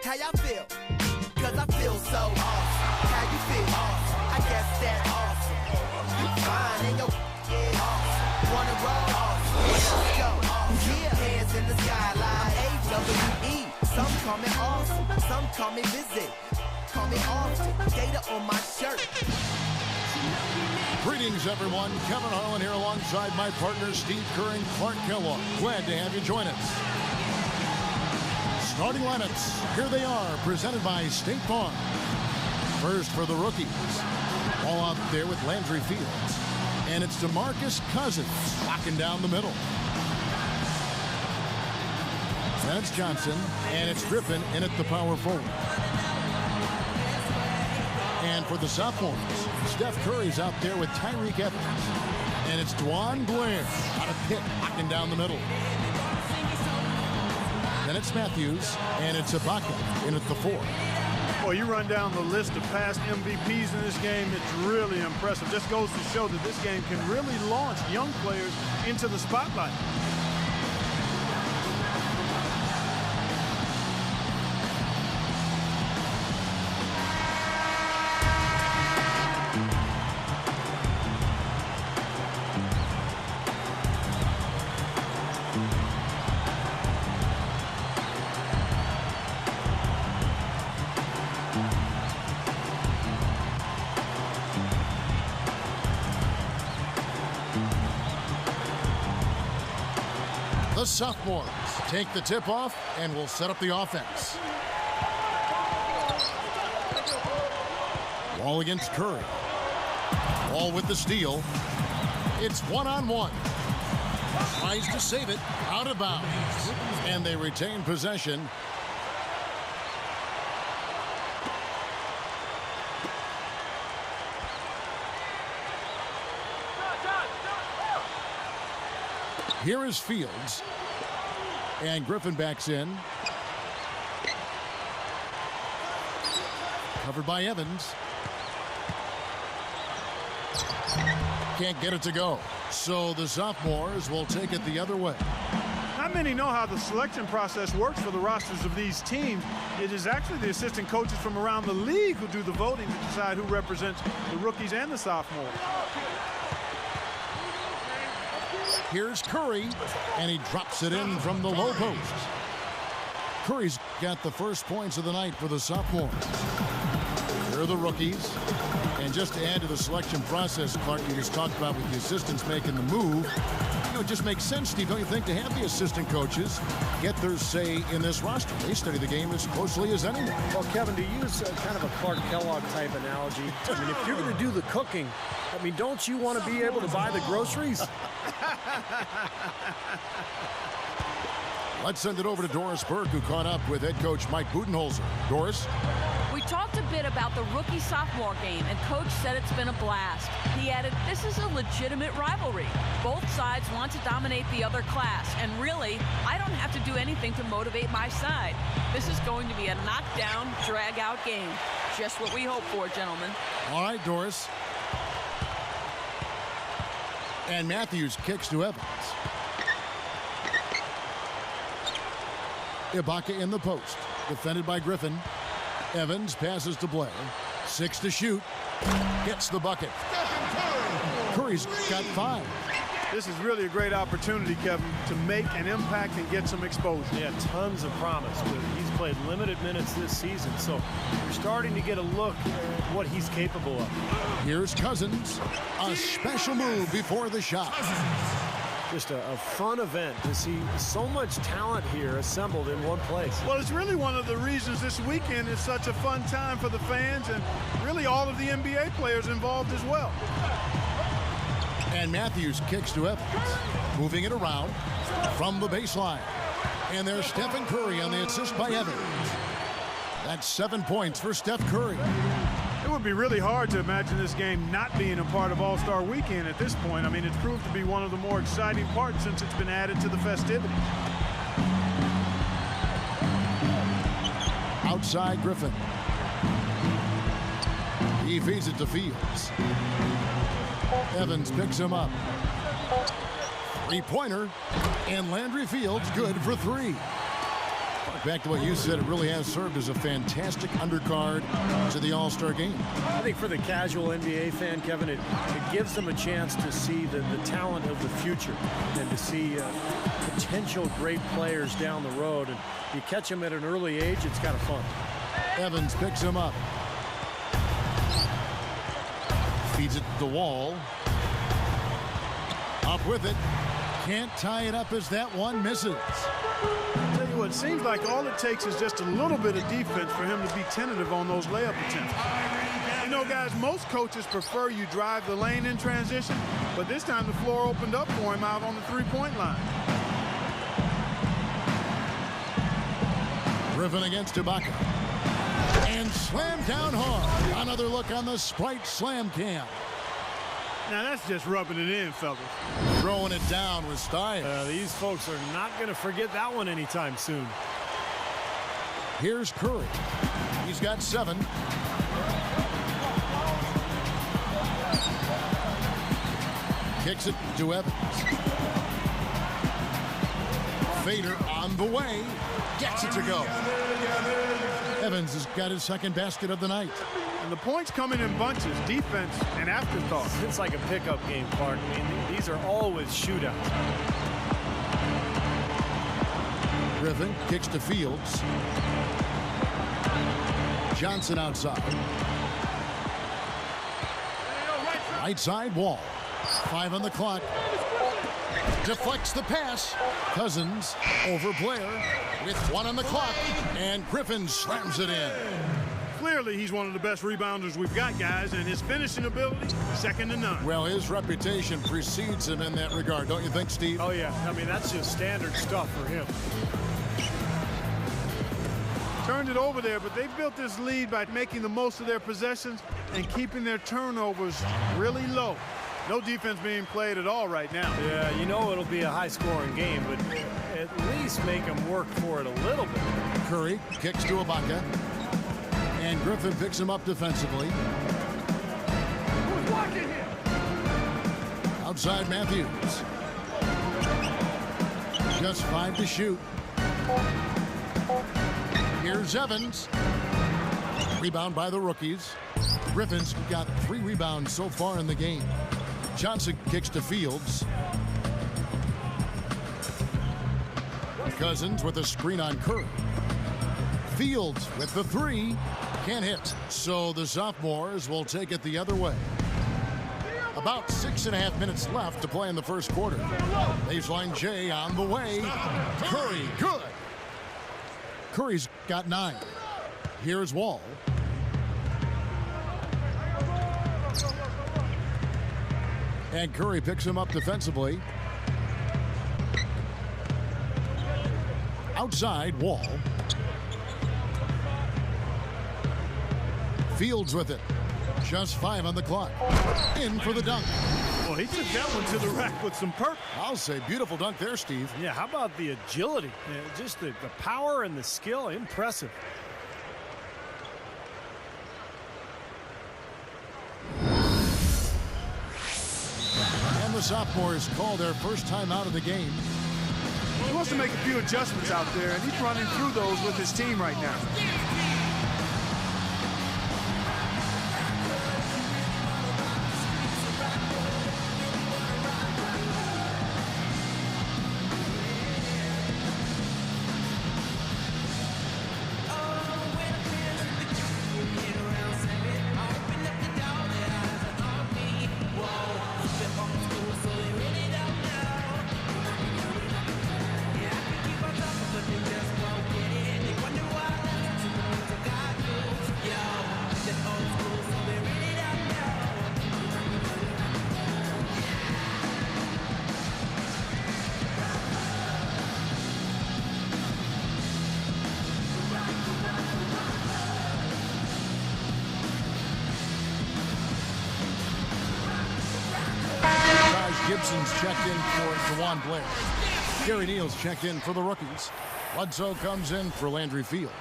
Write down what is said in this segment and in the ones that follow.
how y'all feel? Cause I feel so awesome. How you feel? Awesome. I guess that's awesome. You fine and your awesome. Wanna roll? Awesome. Let's go. Awesome. Yeah. Hands in the skyline. AWE. Some call me awesome. Some call me busy. Call me awesome. Data on my shirt. Greetings, everyone. Kevin Harlan here alongside my partners Steve Kerr and Clark Kellogg. Glad to have you join us. Starting lineups, here they are, presented by State Farm. First for the rookies. All out there with Landry Fields. And it's DeMarcus Cousins locking down the middle. That's Johnson, and it's Griffin in at the power forward. And for the sophomores, Steph Curry's out there with Tyreke Evans. And it's Dwan Blair out of Pitt, locking down the middle. Then it's Matthews, and it's Ibaka in at the 4. Well, you run down the list of past MVPs in this game, it's really impressive. Just goes to show that this game can really launch young players into the spotlight. The sophomores take the tip-off and will set up the offense. Wall against Curry. Wall with the steal. It's one-on-one. Tries to save it. Out of bounds. And they retain possession. Here is Fields. And Griffin backs in. Covered by Evans. Can't get it to go. So the sophomores will take it the other way. Not many know how the selection process works for the rosters of these teams. It is actually the assistant coaches from around the league who do the voting to decide who represents the rookies and the sophomores. Here's Curry, and he drops it in from the low post. Curry's got the first points of the night for the sophomores. Here are the rookies. And just to add to the selection process, Clark, you just talked about with the assistants making the move. You know, it just makes sense, Steve, don't you think, to have the assistant coaches get their say in this roster? They study the game as closely as anyone. Well, Kevin, to use kind of a Clark Kellogg type analogy, I mean, if you're going to do the cooking, I mean, don't you want to be able to buy the groceries? Let's send it over to Doris Burke, who caught up with head coach Mike Budenholzer. Doris? We talked a bit about the rookie-sophomore game, and Coach said it's been a blast. He added, this is a legitimate rivalry. Both sides want to dominate the other class, and really, I don't have to do anything to motivate my side. This is going to be a knockdown, drag-out game. Just what we hope for, gentlemen. All right, Doris. And Matthews kicks to Evans. Ibaka in the post. Defended by Griffin. Evans passes to Blair. 6 to shoot. Gets the bucket. Curry's got 5. This is really a great opportunity, Kevin, to make an impact and get some exposure. Yeah, tons of promise. He's played limited minutes this season, so you're starting to get a look at what he's capable of. Here's Cousins. A special move before the shot. Just a fun event to see so much talent here assembled in one place. Well, it's really one of the reasons this weekend is such a fun time for the fans and really all of the NBA players involved as well. And Matthews kicks to Evans. Moving it around from the baseline. And there's Stephen Curry on the assist by Evans. That's 7 points for Steph Curry. It would be really hard to imagine this game not being a part of All-Star Weekend at this point. I mean, it's proved to be one of the more exciting parts since it's been added to the festivity. Outside Griffin. He feeds it to Fields. Evans picks him up. Three-pointer. And Landry Fields good for 3. Back to what you said, it really has served as a fantastic undercard to the All-Star game. I think for the casual NBA fan, Kevin, it gives them a chance to see the talent of the future and to see potential great players down the road. And you catch them at an early age, it's kind of fun. Evans picks him up. Feeds it to the wall. Up with it. Can't tie it up as that one misses. Tell you what, it seems like all it takes is just a little bit of defense for him to be tentative on those layup attempts. You know, guys, most coaches prefer you drive the lane in transition, but this time the floor opened up for him out on the three-point line. Griffin against Ibaka. And slammed down hard. Another look on the Sprite Slam Cam. Now that's just rubbing it in, fellas. Throwing it down with style. These folks are not going to forget that one anytime soon. Here's Curry. He's got 7. Kicks it to Evans. Fader on the way. Gets it to go. Evans has got his second basket of the night. And the points coming in bunches, defense and afterthought. It's like a pickup game, Clark. I mean, these are always shootouts. Griffin kicks to Fields. Johnson outside. Right side, Wall. 5 on the clock. Deflects the pass. Cousins over Blair with 1 on the clock. And Griffin slams it in. Clearly, he's one of the best rebounders we've got, guys, and his finishing ability, second to none. Well, his reputation precedes him in that regard, don't you think, Steve? Oh, yeah. I mean, that's just standard stuff for him. Turned it over there, but they built this lead by making the most of their possessions and keeping their turnovers really low. No defense being played at all right now. Yeah, you know it'll be a high-scoring game, but at least make them work for it a little bit. Curry kicks to Ibaka. And Griffin picks him up defensively. Who's watching him? Outside Matthews. Just 5 to shoot. Here's Evans. Rebound by the rookies. Griffin's got 3 rebounds so far in the game. Johnson kicks to Fields. Cousins with a screen on Curry. Fields with the 3. Can't hit. So the sophomores will take it the other way. About 6.5 minutes left to play in the first quarter. Baseline J on the way. Curry, good. Curry's got 9. Here's Wall. And Curry picks him up defensively. Outside, Wall. Fields with it. Just 5 on the clock. In for the dunk. Well, he took that one to the rack with some purpose. I'll say beautiful dunk there, Steve. Yeah, how about the agility? Just the power and the skill. Impressive. And the sophomores call their first time out of the game. He wants to make a few adjustments out there, and he's running through those with his team right now. Gibson's checked in for DeJuan Blair. Gary Neal's checked in for the rookies. Bledsoe comes in for Landry Fields.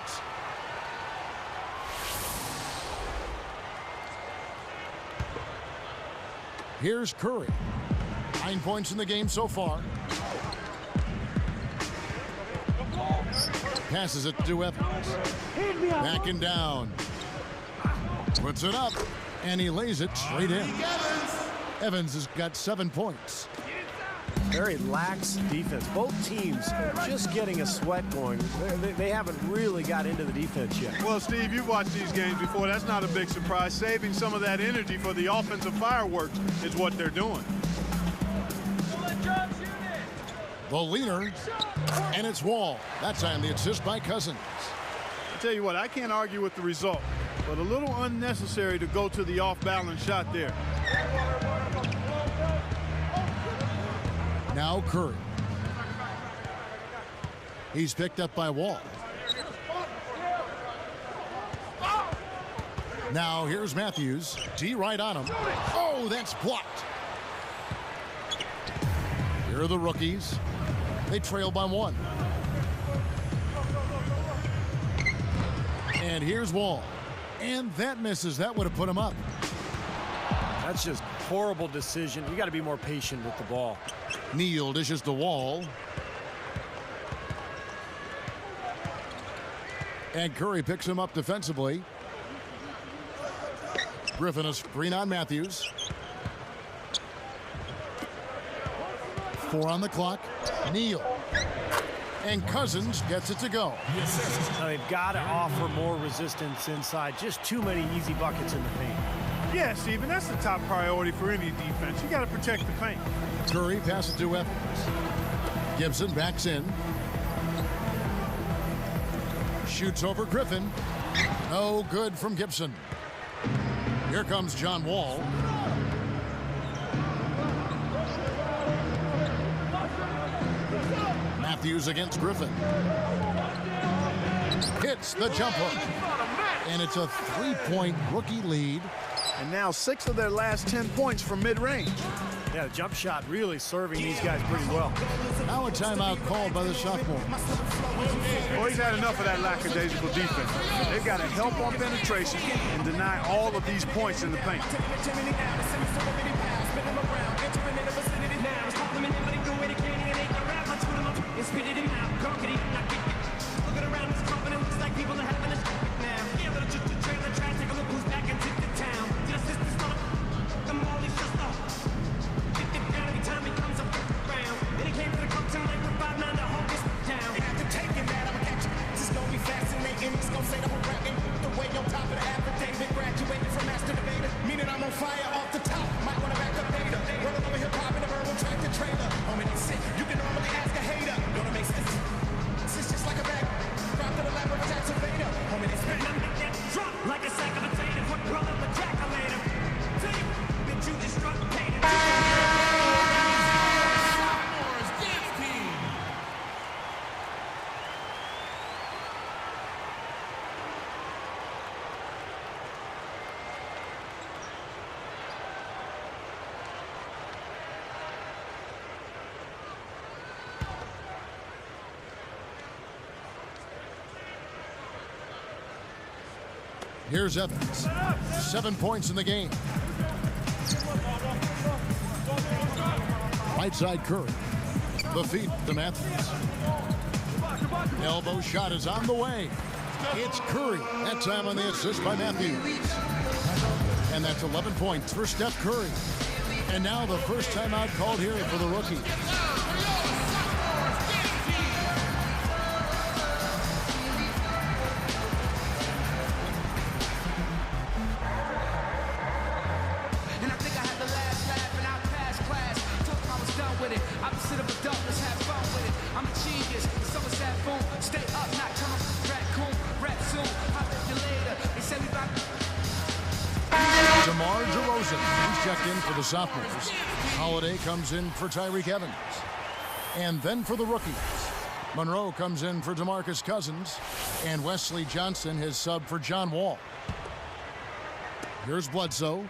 Here's Curry. 9 points in the game so far. passes it to Evans. Backing down. Puts it up, and he lays it straight in. Evans has got 7 points. Very lax defense. Both teams just getting a sweat going. They haven't really got into the defense yet. Well, Steve, you've watched these games before. That's not a big surprise. Saving some of that energy for the offensive fireworks is what they're doing. The leaner, and it's Wall. That time the assist by Cousins. I tell you what, I can't argue with the result, but a little unnecessary to go to the off-balance shot there. Now Curry. He's picked up by Wall. Now here's Matthews. D right on him. Oh, that's blocked. Here are the rookies. They trail by 1. And here's Wall. And that misses. That would have put him up. That's just horrible decision. You got to be more patient with the ball. Neal dishes to Wall. And Curry picks him up defensively. Griffin a screen on Matthews. 4 on the clock. Neal. And Cousins gets it to go. Now they've got to offer more resistance inside. Just too many easy buckets in the paint. Yeah, Steven, that's the top priority for any defense. You got to protect the paint. Curry passes to Evans. Gibson backs in. Shoots over Griffin. No good from Gibson. Here comes John Wall. Matthews against Griffin. Hits the jumper. And it's a 3-point rookie lead. And now 6 of their last 10 points from mid-range. Yeah, the jump shot really serving these guys pretty well. Now a timeout called by the sophomore. Well, he's had enough of that lackadaisical defense. They've got to help on penetration and deny all of these points in the paint. Here's Evans. 7 points in the game. Right side Curry. The feed to Matthews. Elbow shot is on the way. It's Curry. That time on the assist by Matthews. And that's 11 points for Steph Curry. And now the first timeout called here for the rookie. DeMar DeRozan, he's checked in for the sophomores. Holiday comes in for Tyreke Evans. And then for the rookies, Monroe comes in for DeMarcus Cousins. And Wesley Johnson, his sub for John Wall. Here's Bledsoe.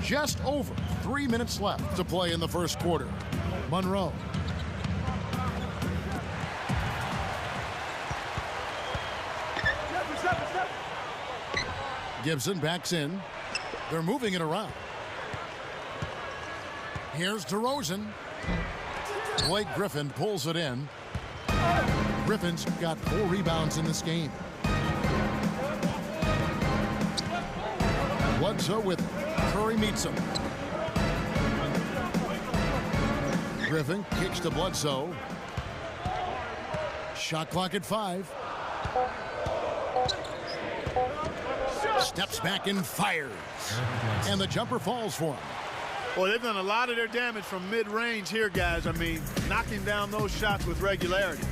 Just over 3 minutes left to play in the first quarter. Monroe. Gibson backs in. They're moving it around. Here's DeRozan. Blake Griffin pulls it in. Griffin's got 4 rebounds in this game. Bledsoe with Curry meets him. Griffin kicks to Bledsoe. Shot clock at 5. Steps back and fires. And the jumper falls for him. Well, they've done a lot of their damage from mid-range here, guys. I mean, knocking down those shots with regularity.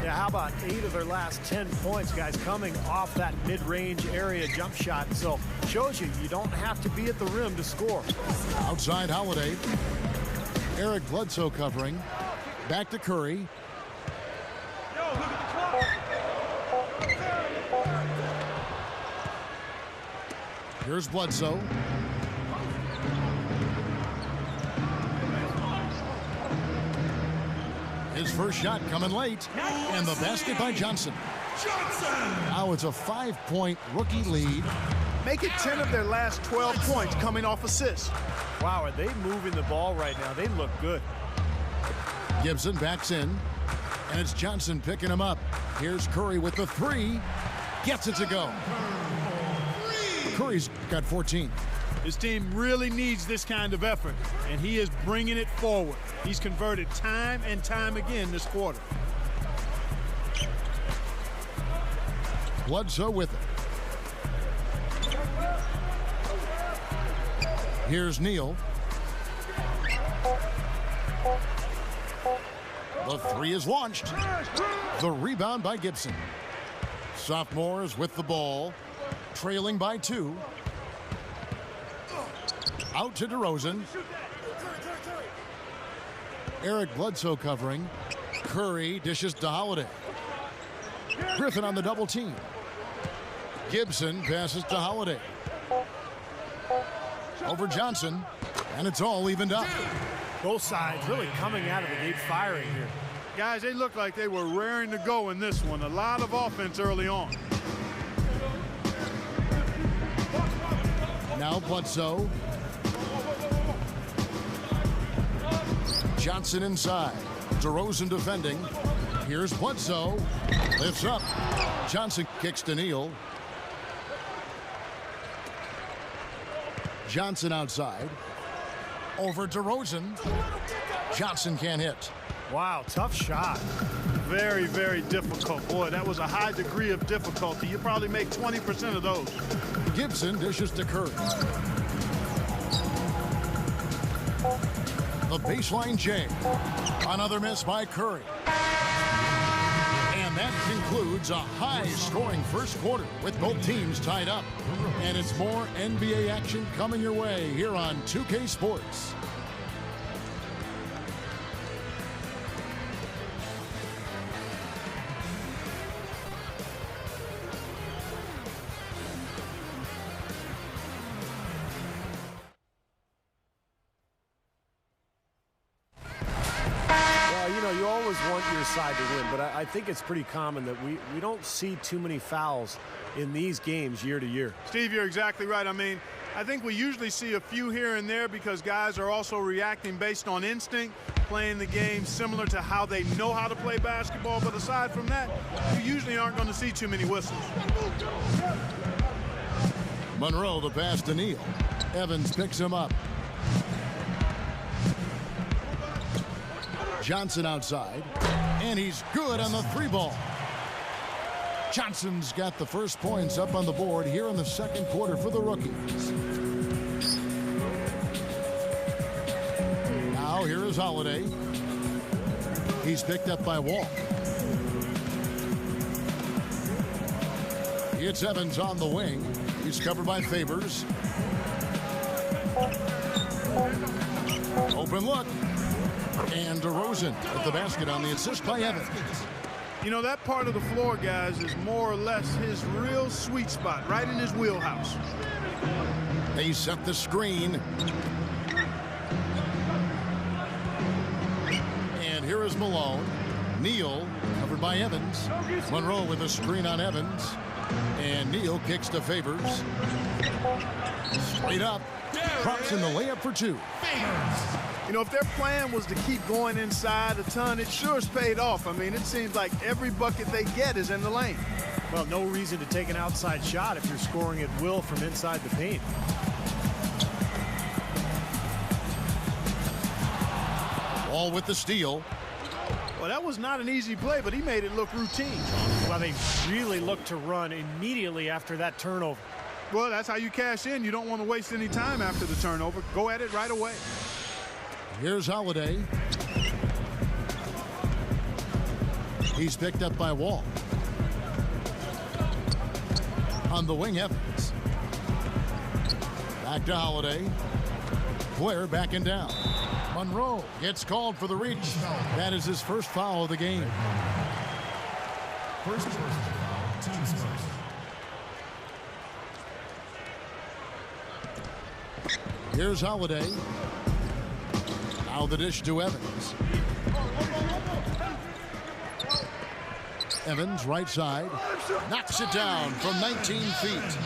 Yeah, how about 8 of their last 10 points, guys, coming off that mid-range area jump shot. So shows you don't have to be at the rim to score. Outside Holiday. Eric Bledsoe covering. Back to Curry. Here's Bledsoe. His first shot coming late. And the basket by Johnson. Now it's a 5-point rookie lead. Make it 10 of their last 12 points coming off assists. Wow, are they moving the ball right now? They look good. Gibson backs in. And it's Johnson picking him up. Here's Curry with the 3. Gets it to go. Curry's got 14. His team really needs this kind of effort, and he is bringing it forward. He's converted time and time again this quarter. Bledsoe with it. Here's Neal. The 3 is launched. The rebound by Gibson. Sophomores with the ball, trailing by 2. Out to DeRozan. Eric Bledsoe covering. Curry dishes to Holiday. Griffin on the double team. Gibson passes to Holiday. Over Johnson, and it's all evened up. Both sides really coming out of the gate firing here. Guys, they look like they were raring to go in this one. A lot of offense early on. Now Bledsoe. Johnson inside. DeRozan defending. Here's Bledsoe. Lifts up. Johnson kicks to Neal. Johnson outside. Over DeRozan. Johnson can't hit. Wow, tough shot. Very, very difficult. Boy, that was a high degree of difficulty. You probably make 20% of those. Gibson dishes to Curry. The baseline J. Another miss by Curry. And that concludes a high-scoring first quarter with both teams tied up. And it's more NBA action coming your way here on 2K Sports. You always want your side to win, but I think it's pretty common that we don't see too many fouls in these games year to year. Steve, you're exactly right. I mean, I think we usually see a few here and there because guys are also reacting based on instinct, playing the game similar to how they know how to play basketball. But aside from that, you usually aren't going to see too many whistles. Monroe the pass to Neal. Evans picks him up. Johnson outside, and he's good on the 3 ball. Johnson's got the first points up on the board here in the second quarter for the rookies. Now here is Holiday. He's picked up by Wall. It's Evans on the wing. He's covered by Favors. Open look. And DeRozan with the basket on the assist by Evans. You know, that part of the floor, guys, is more or less his real sweet spot, right in his wheelhouse. They set the screen. And here is Malone. Neal covered by Evans. Monroe with a screen on Evans. And Neal kicks to Favors. Straight up. Drops in the layup for two. You know, if their plan was to keep going inside a ton, it sure has paid off. I mean, it seems like every bucket they get is in the lane. Well, no reason to take an outside shot if you're scoring at will from inside the paint. Wall with the steal. Well, that was not an easy play, but he made it look routine. Well, they really looked to run immediately after that turnover. Well, that's how you cash in. You don't want to waste any time after the turnover. Go at it right away. Here's Holiday. He's picked up by Wall. On the wing, Evans. Back to Holiday. Blair backing down. Monroe gets called for the reach. That is his first foul of the game. First team's first. Here's Holiday. Now the dish to Evans. Evans, right side. Knocks it down from 19 feet.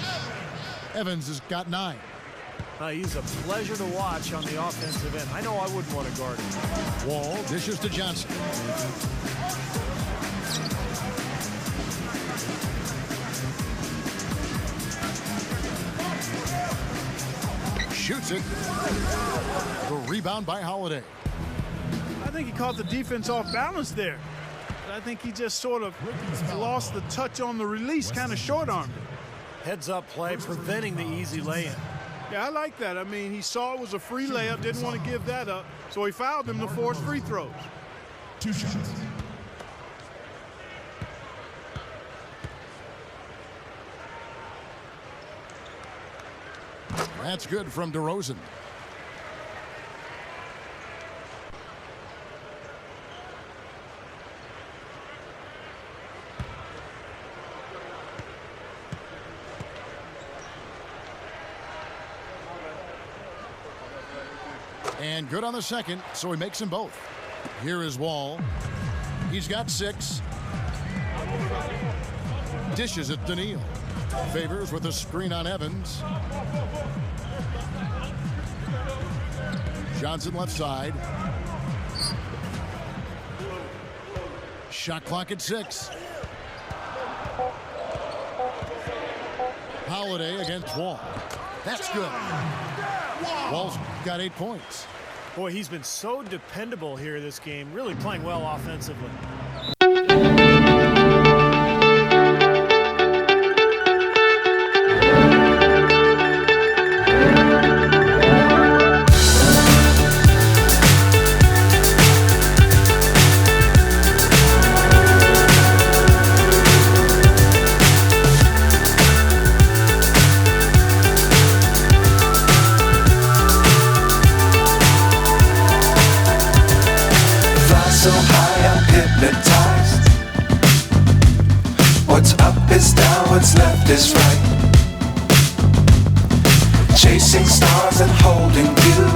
Evans has got 9. He's a pleasure to watch on the offensive end. I know I wouldn't want to guard him. Wall dishes to Johnson. Shoots it. The rebound by Holiday. I think he caught the defense off balance there. But I think he just sort of lost the touch on the release, kind of short-armed it. Heads-up play, preventing the easy lay-in. Yeah, I like that. I mean, he saw it was a free layup, didn't want to give that up, so he fouled him to force free throws. 2 shots. That's good from DeRozan. And good on the second, so he makes them both. Here is Wall. He's got 6. Dishes it to Neal. Favors with a screen on Evans. Johnson left side. Shot clock at 6. Holiday against Wall. That's good. Wall's got 8 points. Boy, he's been so dependable here this game, really playing well offensively. So high I'm hypnotized. What's up is down, what's left is right. Chasing stars and holding you.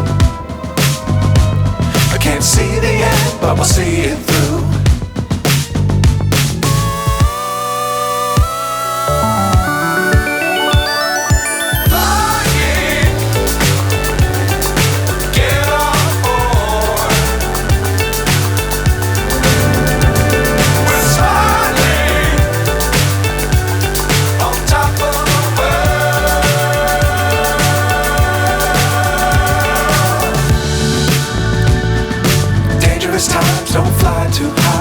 I can't see the end, but we'll see it through. Times don't fly too high.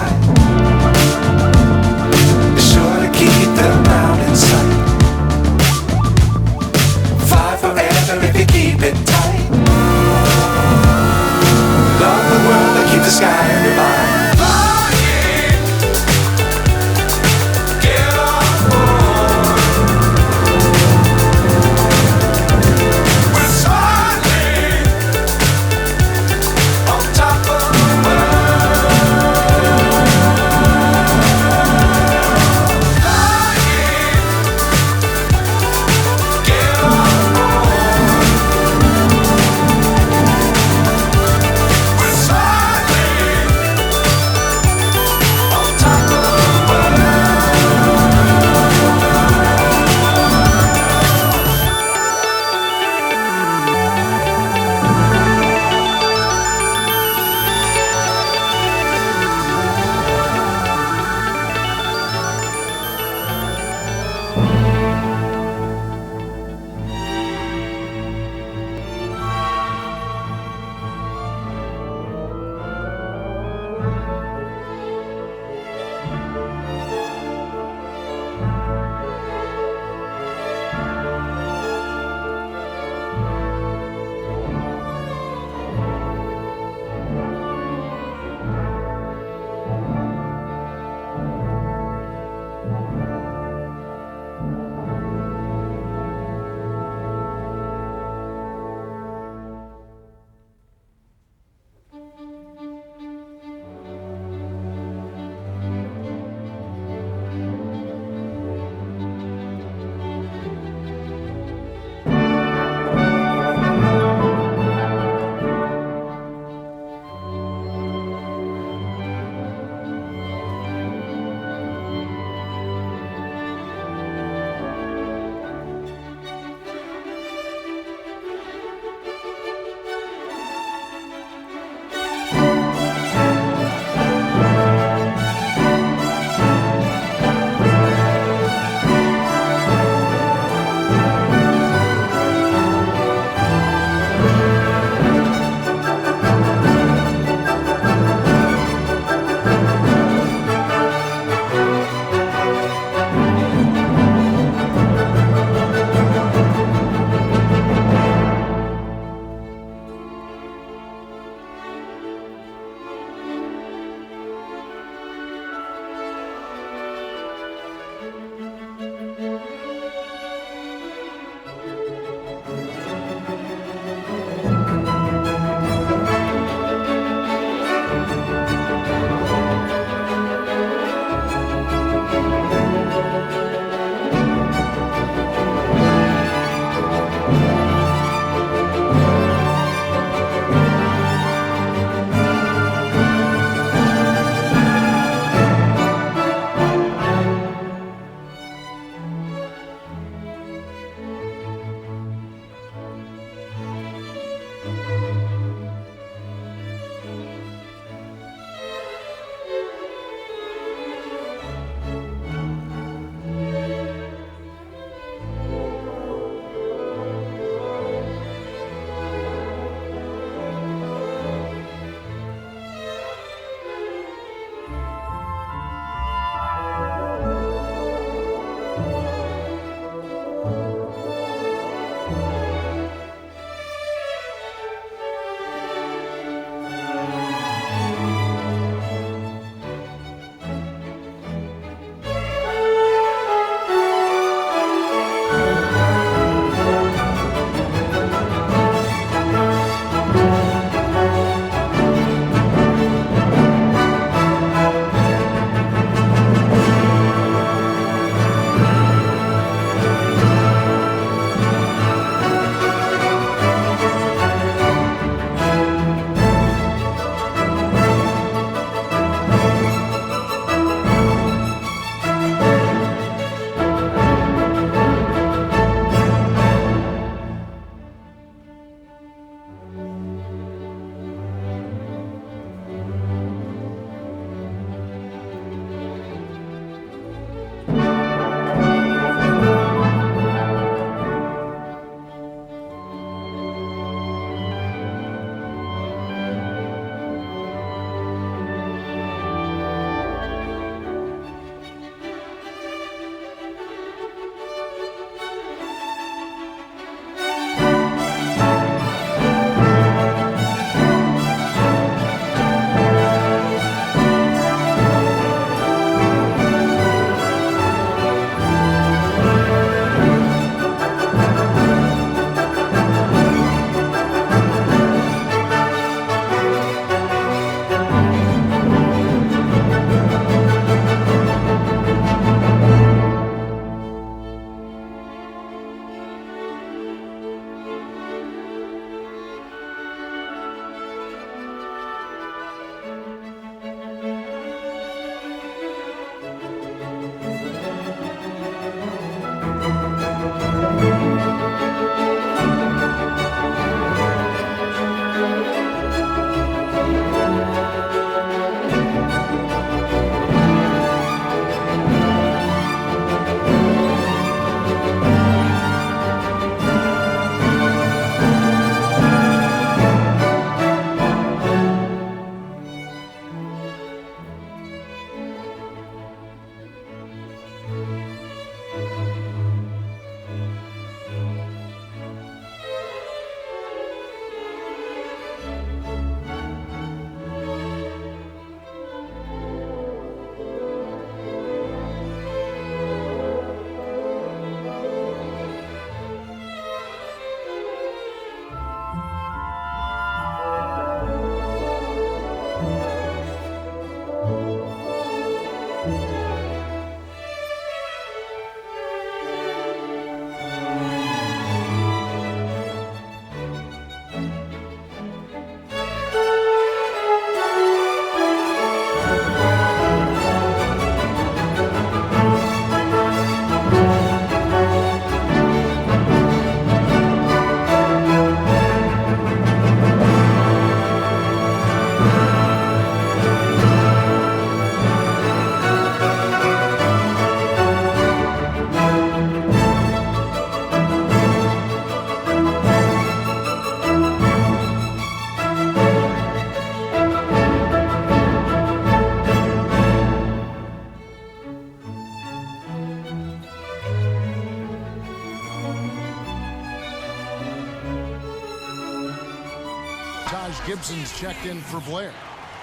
Taj Gibson's checked in for Blair.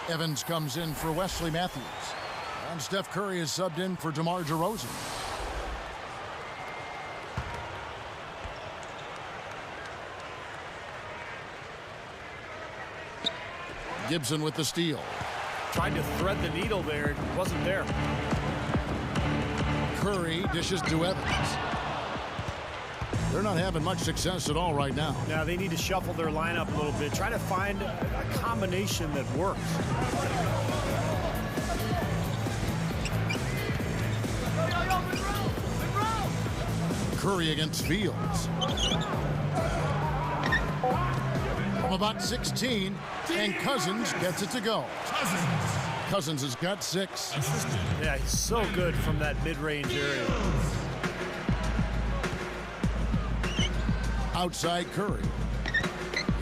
Evans comes in for Wesley Matthews. And Steph Curry is subbed in for DeMar DeRozan. Gibson with the steal. Tried to thread the needle there. It wasn't there. Curry dishes to Evans. They're not having much success at all right now. Now they need to shuffle their lineup a little bit. Try to find a combination that works. Curry against Fields. From about 16, and Cousins gets it to go. Cousins has got 6. Yeah, he's so good from that mid-range area. Outside Curry.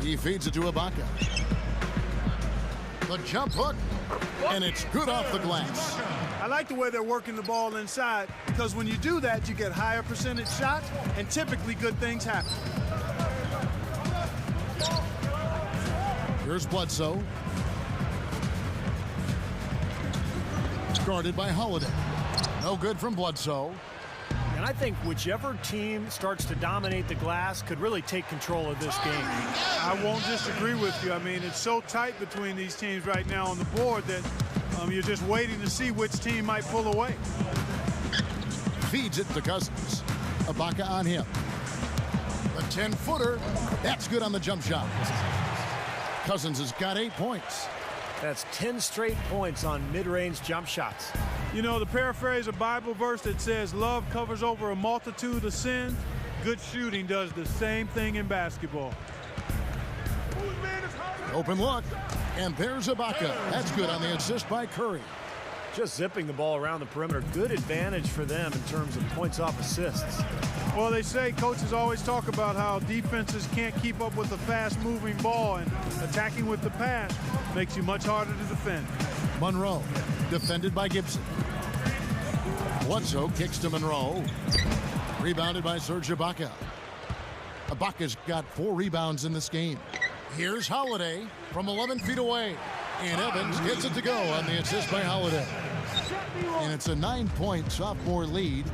He feeds it to Ibaka. The jump hook, and it's good off the glass. I like the way they're working the ball inside, because when you do that, you get higher percentage shots, and typically good things happen. Here's Bledsoe. Guarded by Holiday. No good from Bledsoe. And I think whichever team starts to dominate the glass could really take control of this game. I won't disagree with you. I mean, it's so tight between these teams right now on the board that you're just waiting to see which team might pull away. Feeds it to Cousins. Ibaka on him. The 10-footer. That's good on the jump shot. Cousins has got 8 points. That's 10 straight points on mid-range jump shots. You know, to paraphrase a Bible verse that says, love covers over a multitude of sins, good shooting does the same thing in basketball. Open look. And there's Ibaka. That's good on the assist by Curry. Just zipping the ball around the perimeter. Good advantage for them in terms of points off assists. Well, they say coaches always talk about how defenses can't keep up with a fast-moving ball, and attacking with the pass makes you much harder to defend. Monroe, defended by Gibson. Bledsoe kicks to Monroe. Rebounded by Serge Ibaka. Ibaka's got 4 rebounds in this game. Here's Holiday from 11 feet away. And Evans gets it to go on the assist by Holiday. And it's a 9-point sophomore lead.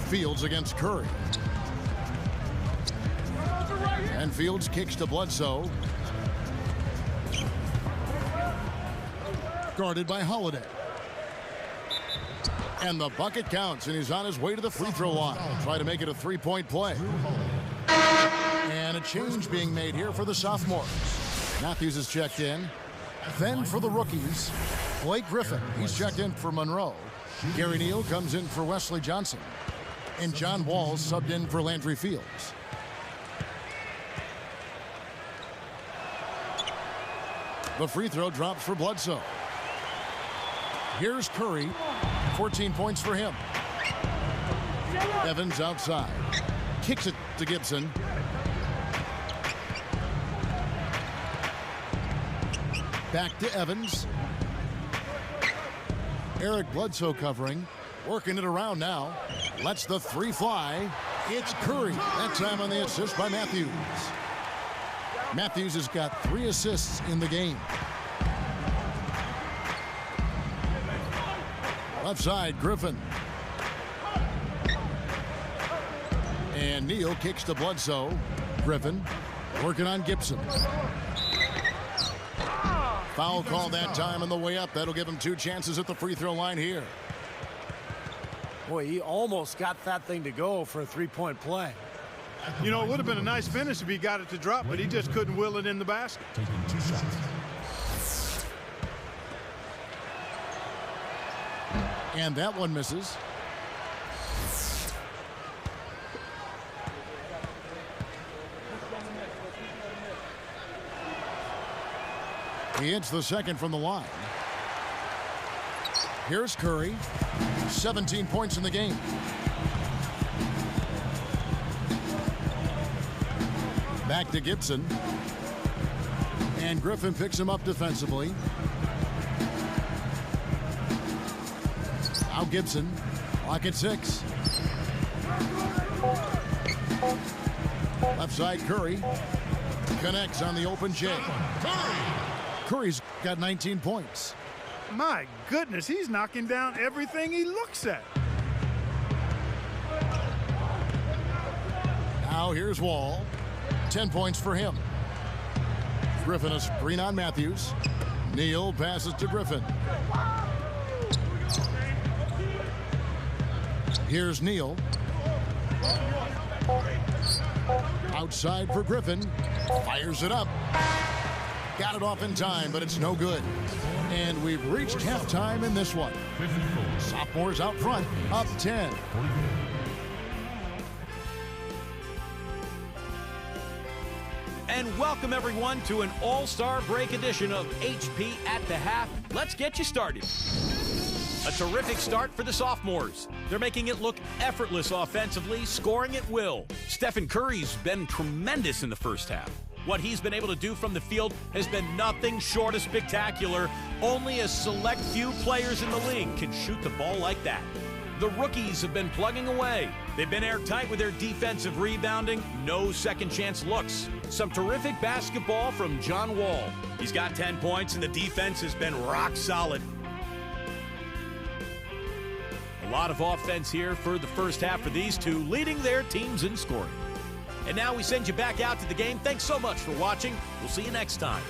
Fields against Curry. And Fields kicks to Bledsoe. Guarded by Holiday. And the bucket counts, and he's on his way to the free throw line. Try to make it a 3-point play. And a change being made here for the sophomores. Matthews is checked in. Then for the rookies, Blake Griffin. He's checked in for Monroe. Gary Neal comes in for Wesley Johnson. And John Walls subbed in for Landry Fields. The free throw drops for Bledsoe. Here's Curry. 14 points for him. Evans outside. Kicks it to Gibson. Back to Evans. Eric Bledsoe covering. Working it around now. Lets the 3 fly. It's Curry. That time on the assist by Matthews. Matthews has got 3 assists in the game. Left side, Griffin. And Neal kicks to Bledsoe. Griffin working on Gibson. Foul call that time on the way up. That'll give him 2 chances at the free throw line here. Boy, he almost got that thing to go for a 3-point play. You know, it would have been a nice finish if he got it to drop, but he just couldn't will it in the basket. Taking 2 shots. And that one misses. He hits the second from the line. Here's Curry. 17 points in the game. Back to Gibson. And Griffin picks him up defensively. Now Gibson. Clock at 6. Left side, Curry. Connects on the open J. Curry's got 19 points. My goodness, he's knocking down everything he looks at. Now here's Wall. 10 points for him. Griffin a screen on Matthews. Neal passes to Griffin. Here's Neal. Outside for Griffin. Fires it up. Got it off in time, but it's no good. And we've reached halftime in this one. Sophomores out front, up 10. And welcome everyone to an all-star break edition of HP at the Half. Let's get you started. A terrific start for the sophomores. They're making it look effortless offensively, scoring at will. Stephen Curry's been tremendous in the first half. What he's been able to do from the field has been nothing short of spectacular. Only a select few players in the league can shoot the ball like that. The rookies have been plugging away. They've been airtight with their defensive rebounding, no second chance looks. Some terrific basketball from John Wall. He's got 10 points and the defense has been rock solid. A lot of offense here for the first half for these two, leading their teams in scoring. And now we send you back out to the game. Thanks so much for watching. We'll see you next time.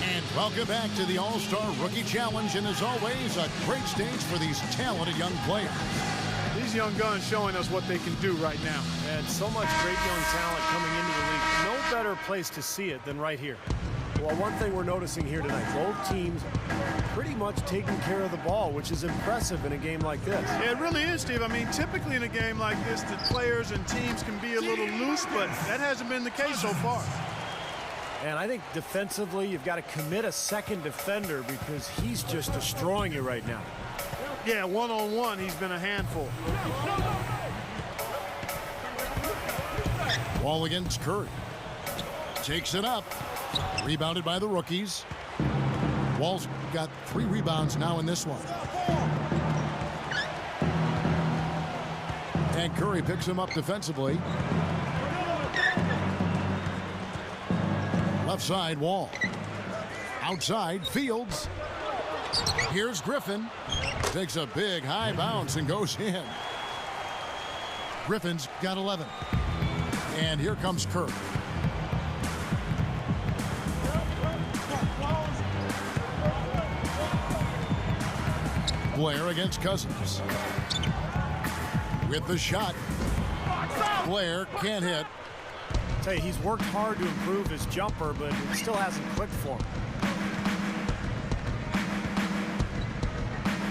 And welcome back to the All-Star Rookie Challenge. And as always, a great stage for these talented young players. These young guns showing us what they can do right now. And so much great young talent coming into the league. No better place to see it than right here. Well, one thing we're noticing here tonight, both teams pretty much taking care of the ball, which is impressive in a game like this. Yeah, it really is, Steve. I mean, typically in a game like this, the players and teams can be a little loose, but that hasn't been the case so far. And I think defensively, you've got to commit a second defender because he's just destroying you right now. Yeah, one-on-one, he's been a handful. Wall against Curry. Takes it up. Rebounded by the rookies. Wall's got 3 rebounds now in this one. And Curry picks him up defensively. Left side, Wall. Outside, Fields. Here's Griffin. Takes a big high bounce and goes in. Griffin's got 11. And here comes Curry. Blair against Cousins. With the shot. Blair can't hit. I tell you, he's worked hard to improve his jumper, but it still hasn't clicked for him.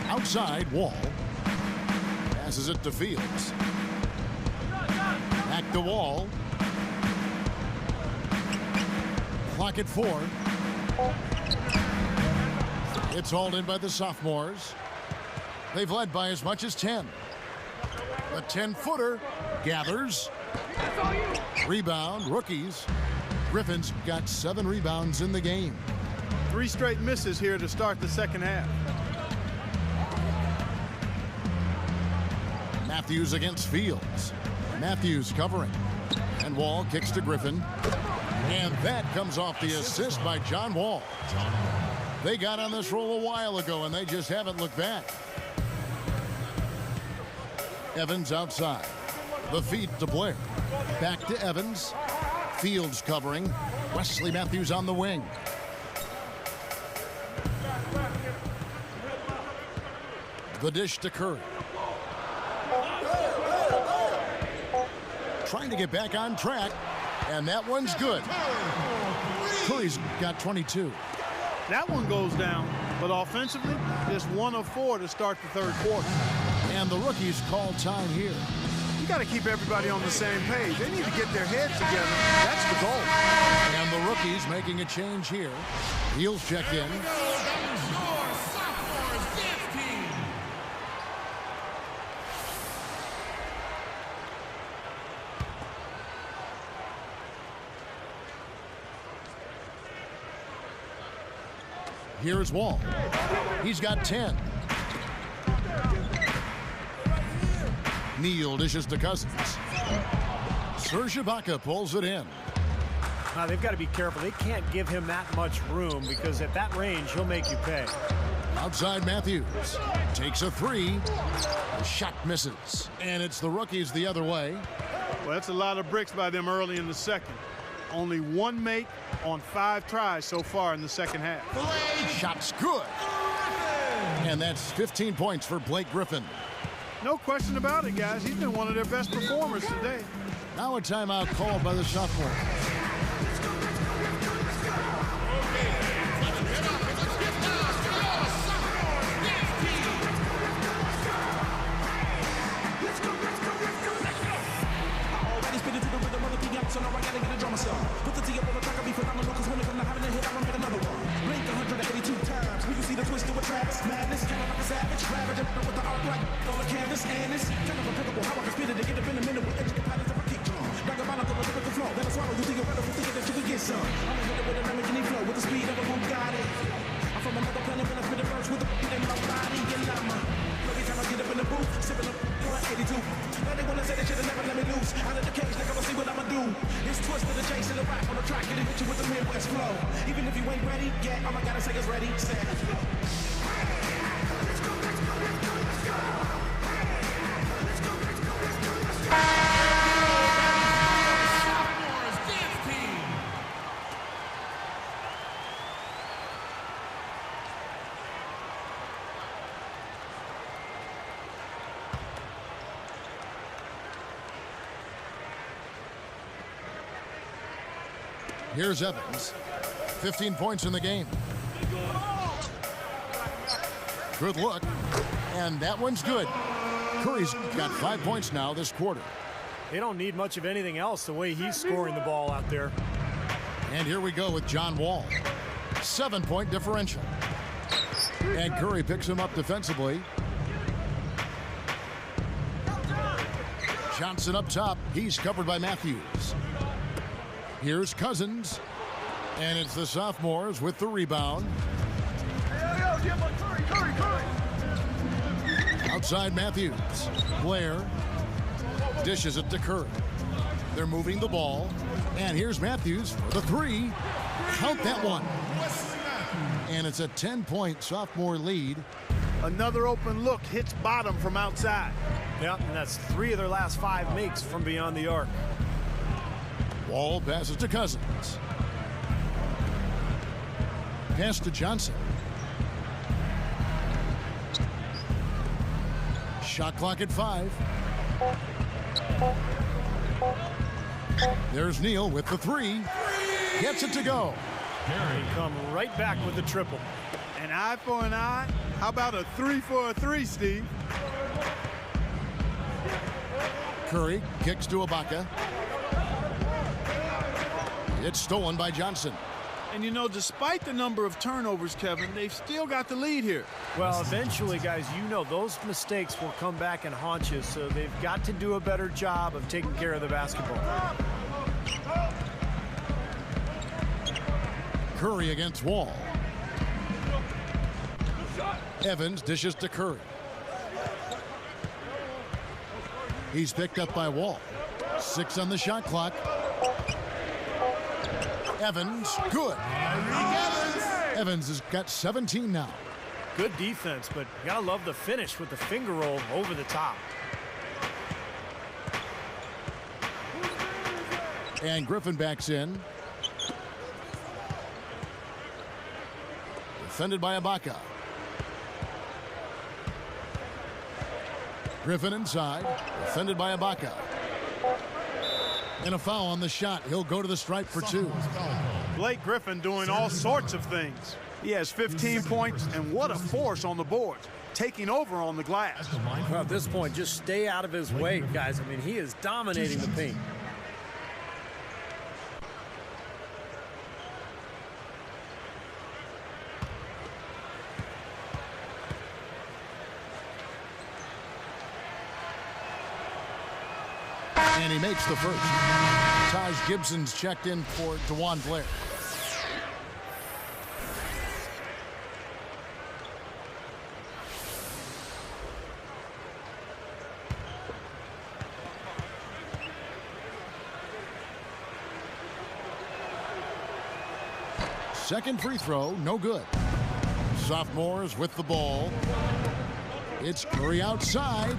Outside, Wall. Passes it to Fields. Back to Wall. Clock at 4. It's hauled in by the sophomores. They've led by as much as 10. The 10-footer gathers. Rebound, rookies. Griffin's got 7 rebounds in the game. 3 straight misses here to start the second half. Matthews against Fields. Matthews covering. And Wall kicks to Griffin. And that comes off the assist by John Wall. They got on this roll a while ago, and they just haven't looked back. Evans outside. The feed to Blair. Back to Evans. Fields covering. Wesley Matthews on the wing. The dish to Curry. Trying to get back on track, and that one's good. Curry's got 22. That one goes down, but offensively, just 1 of 4 to start the third quarter. And the rookies call time here. You got to keep everybody on the same page. They need to get their heads together. That's the goal. And the rookies making a change here. Heels checked in. Here's Wall. He's got 10. Neal dishes to Cousins. Serge Ibaka pulls it in. Now, they've got to be careful. They can't give him that much room because at that range, he'll make you pay. Outside Matthews. Takes a three. The shot misses. And it's the rookies the other way. Well, that's a lot of bricks by them early in the second. Only one make on 5 tries so far in the second half. Shot's good. And that's 15 points for Blake Griffin. No question about it, guys. He's been one of their best performers today. Now a timeout called by the sophomore. So now I gotta get a drama song. Put the T up on the track, I'll be phenomenal. Cause when I'm having a hit, I'll make another one. Blink 182 times. When you see the twist of a trap's madness. Kind of like a savage, ravage. With the art like on the canvas. And it's kind of impeccable how I can spit it to get up in a minute with educated patterns of a kick drum. Like a monocle, a lyrical flow. Then I swallow you theoretical, thinking that you can get some. I'm a hit with a Lamborghini flow. With the speed of a Bugatti. I'm from another planet when I spit a verse with a beat in my body. And I'm every time I get up in the booth, sipping up 82. Now they wanna say they should've never let me loose. Out of the cage, like I'ma see what I'ma do. It's twisted the chase and the rap on the track, and it hit you with the Midwest flow. Even if you ain't ready yet, all I gotta say is ready, set. Here's Evans. 15 points in the game. Good look. And that one's good. Curry's got 5 points now this quarter. They don't need much of anything else the way he's scoring the ball out there. And here we go with John Wall. 7-point differential. And Curry picks him up defensively. Johnson up top. He's covered by Matthews. Here's Cousins. And it's the sophomores with the rebound. Outside Matthews. Blair dishes it to Curry. They're moving the ball. And here's Matthews for the three. Count that one. And it's a 10-point sophomore lead. Another open look hits bottom from outside. Yep, and that's 3 of their last 5 makes from beyond the arc. Wall passes to Cousins. Pass to Johnson. Shot clock at 5. There's Neal with the three. Gets it to go. They come right back with the triple. An eye for an eye? How about a 3 for a 3, Steve? Curry kicks to Ibaka. It's stolen by Johnson. And you know, despite the number of turnovers, Kevin, they've still got the lead here. Well, eventually, guys, you know those mistakes will come back and haunt you, so they've got to do a better job of taking care of the basketball. Curry against Wall. Evans dishes to Curry. He's picked up by Wall. 6 on the shot clock. Evans, good. Evans has got 17 now. Good defense, but you gotta love the finish with the finger roll over the top. And Griffin backs in. Defended by Ibaka. Griffin inside. Defended by Ibaka. And a foul on the shot. He'll go to the stripe for 2. Blake Griffin doing all sorts of things. He has 15 points, and what a force on the board, taking over on the glass. Well, at this point, just stay out of his way, guys. I mean, he is dominating the paint. And he makes the first. Taj Gibson's checked in for DeJuan Blair. Second free throw, no good. Sophomores with the ball. It's Curry outside.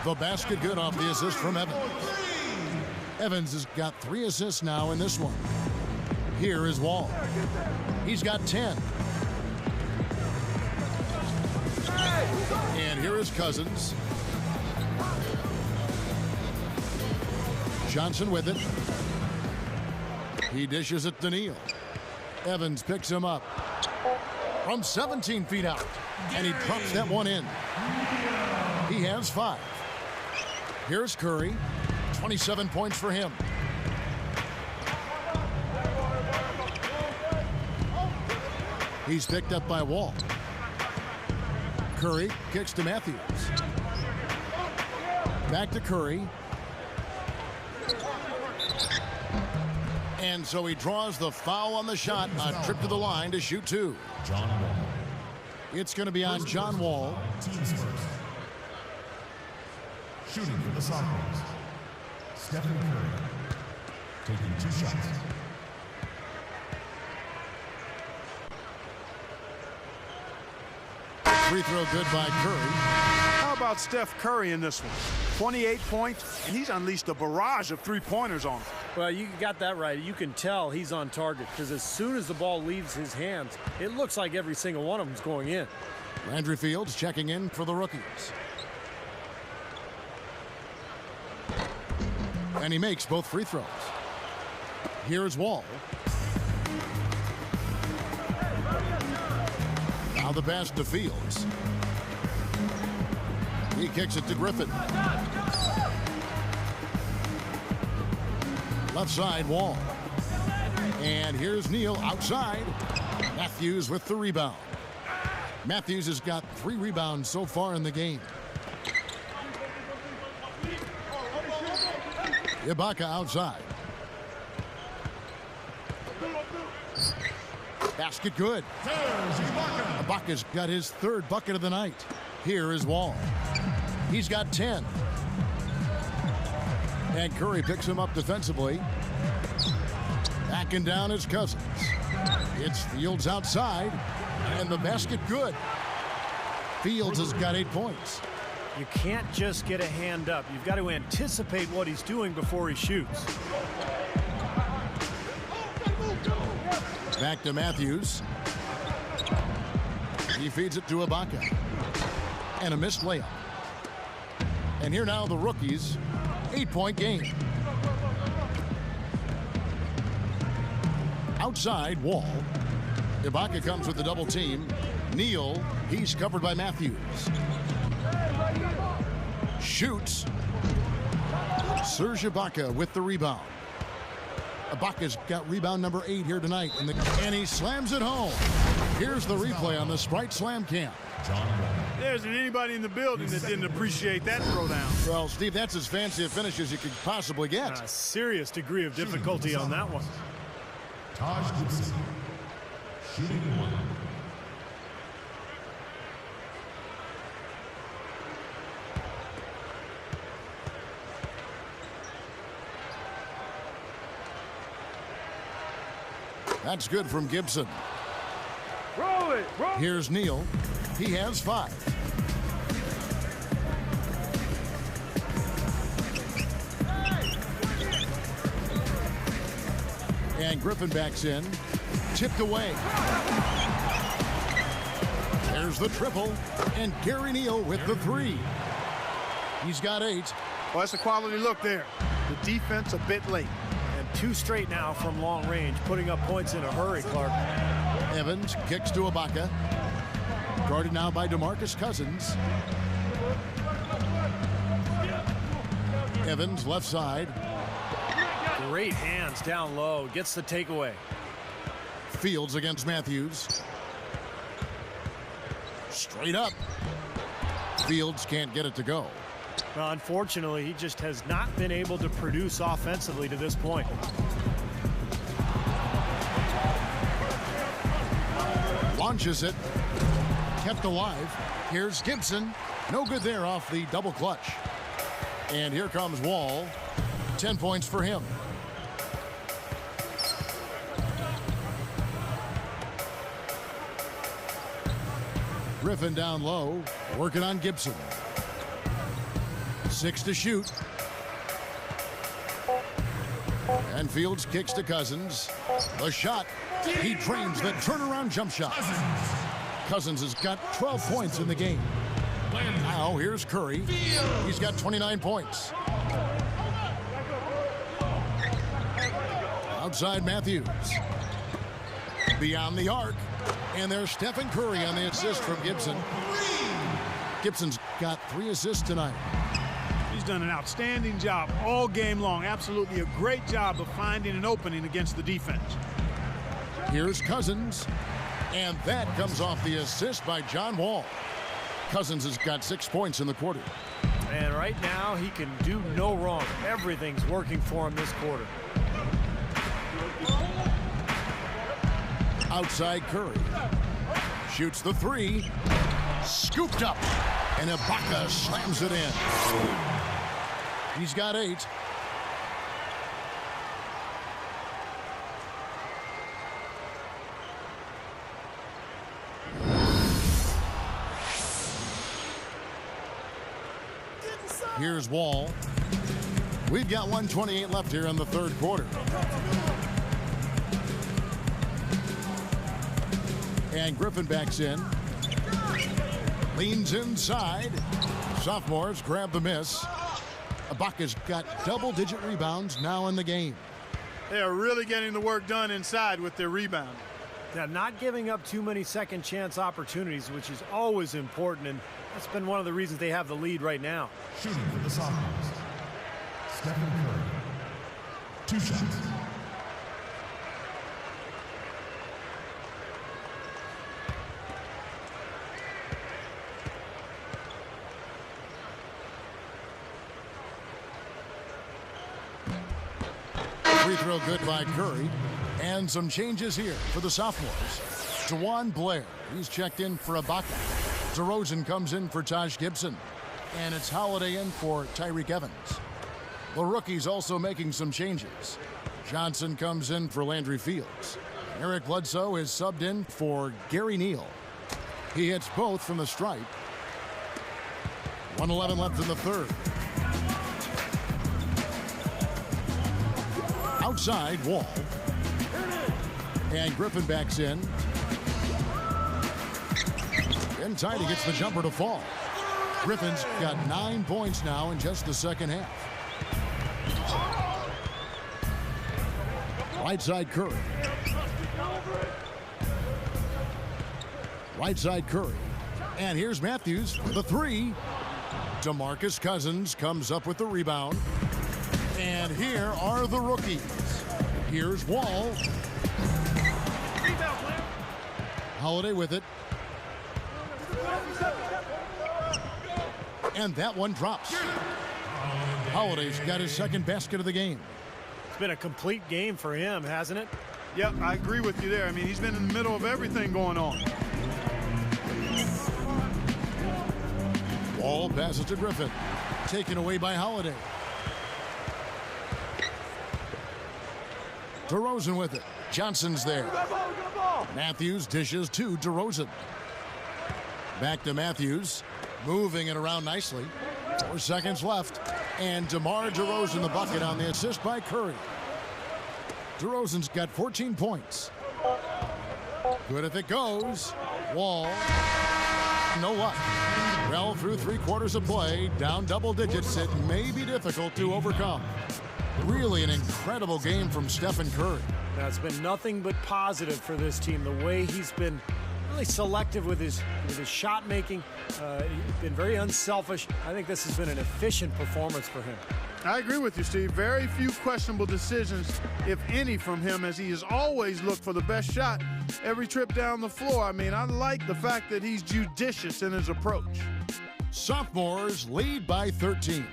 The basket good off the assist from Evans. Evans has got 3 assists now in this one. Here is Wall. He's got 10. And here is Cousins. Johnson with it. He dishes it to Neal. Evans picks him up from 17 feet out, and he drops that one in. He has 5. Here's Curry. 27 points for him. He's picked up by Wall. Curry kicks to Matthews. Back to Curry. And so he draws the foul on the shot. A trip to the line to shoot 2. John Wall. It's going to be on John Wall. Teams first. Shooting for the sophomores. Stephen Curry. Taking 2 shots. Free throw good by Curry. How about Steph Curry in this one? 28 points, and he's unleashed a barrage of three-pointers on him. Well, you got that right. You can tell he's on target because as soon as the ball leaves his hands, it looks like every single one of them is going in. Landry Fields checking in for the rookies. And he makes both free throws. Here's Wall. Now the pass to Fields. He kicks it to Griffin. Left side, Wall. And here's Neal outside. Matthews with the rebound. Matthews has got 3 rebounds so far in the game. Ibaka outside. Basket good. Ibaka's got his 3rd bucket of the night. Here is Wall. He's got 10. And Curry picks him up defensively. Backing down is Cousins. It's Fields outside. And the basket good. Fields has got 8 points. You can't just get a hand up. You've got to anticipate what he's doing before he shoots. Back to Matthews. He feeds it to Ibaka. And a missed layup. And here now the rookies. 8-point game. Outside, Wall. Ibaka comes with the double team. Neal, he's covered by Matthews. Shoots. Serge Ibaka with the rebound. Ibaka's got rebound number 8 here tonight. And he slams it home. Here's the replay on the Sprite Slam Cam. There isn't anybody in the building that didn't appreciate that throwdown. Well, Steve, that's as fancy a finish as you could possibly get. A serious degree of difficulty on that one. Taj Gibson. Shooting 1. That's good from Gibson. Roll it. Here's Neal. He has 5. And Griffin backs in. Tipped away. There's the triple. And Gary Neal with the 3. He's got 8. Well, that's a quality look there. The defense a bit late. And 2 straight now from long range, putting up points in a hurry, Clark. Evans kicks to Ibaka. Guarded now by DeMarcus Cousins. Evans left side. Great hands down low. Gets the takeaway. Fields against Matthews. Straight up. Fields can't get it to go. Well, unfortunately, he just has not been able to produce offensively to this point. Launches it. Kept alive. Here's Gibson. No good there off the double clutch. And here comes Wall. 10 points for him. Griffin down low, working on Gibson. 6 to shoot. And Fields kicks to Cousins. The shot. He drains the turnaround jump shot. Cousins has got 12 points in the game. Now here's Curry. He's got 29 points. Outside Matthews. Beyond the arc. And there's Stephen Curry on the assist from Gibson. Gibson's got 3 assists tonight. He's done an outstanding job all game long. Absolutely a great job of finding an opening against the defense. Here's Cousins. And that comes off the assist by John Wall. Cousins has got 6 points in the quarter. And right now, he can do no wrong. Everything's working for him this quarter. Outside Curry. Shoots the 3. Scooped up. And Ibaka slams it in. He's got 8. Here's Wall. We've got 1:28 left here in the third quarter. And Griffin backs in. Leans inside. Sophomores grab the miss. Ibaka's got double-digit rebounds now in the game. They are really getting the work done inside with their rebound. Now, not giving up too many second chance opportunities, which is always important, and that's been one of the reasons they have the lead right now. Shooting for the sophomores. Stephen Curry. 2 shots. Free throw good by Curry. And some changes here for the sophomores. Juwan Blair, he's checked in for Ibaka. DeRozan comes in for Taj Gibson. And it's Holiday in for Tyreke Evans. The rookies also making some changes. Johnson comes in for Landry Fields. Eric Bledsoe is subbed in for Gary Neal. He hits both from the stripe. 1:11 left in the third. Outside, Wall. And Griffin backs in. In tight, he gets the jumper to fall. Griffin's got 9 points now in just the second half. Right side, Curry. Right side, Curry. And here's Matthews for the 3. DeMarcus Cousins comes up with the rebound. And here are the rookies. Here's Wall. Holiday with it. And that one drops. Holiday's got his second basket of the game. It's been a complete game for him, hasn't it? Yep, I agree with you there. I mean, he's been in the middle of everything going on. Wall passes to Griffin. Taken away by Holiday. DeRozan with it. Johnson's there. Matthews dishes to DeRozan. Back to Matthews. Moving it around nicely. 4 seconds left. And DeMar DeRozan the bucket on the assist by Curry. DeRozan's got 14 points. Good if it goes. Wall. No luck. Well, through 3 quarters of play, down double digits, it may be difficult to overcome. Really an incredible game from Stephen Curry. That's been nothing but positive for this team. The way he's been really selective with his shot making, he's been very unselfish. I think this has been an efficient performance for him. I agree with you, Steve. Very few questionable decisions, if any, from him, as he has always looked for the best shot every trip down the floor. I mean, I like the fact that he's judicious in his approach. Sophomores lead by 13.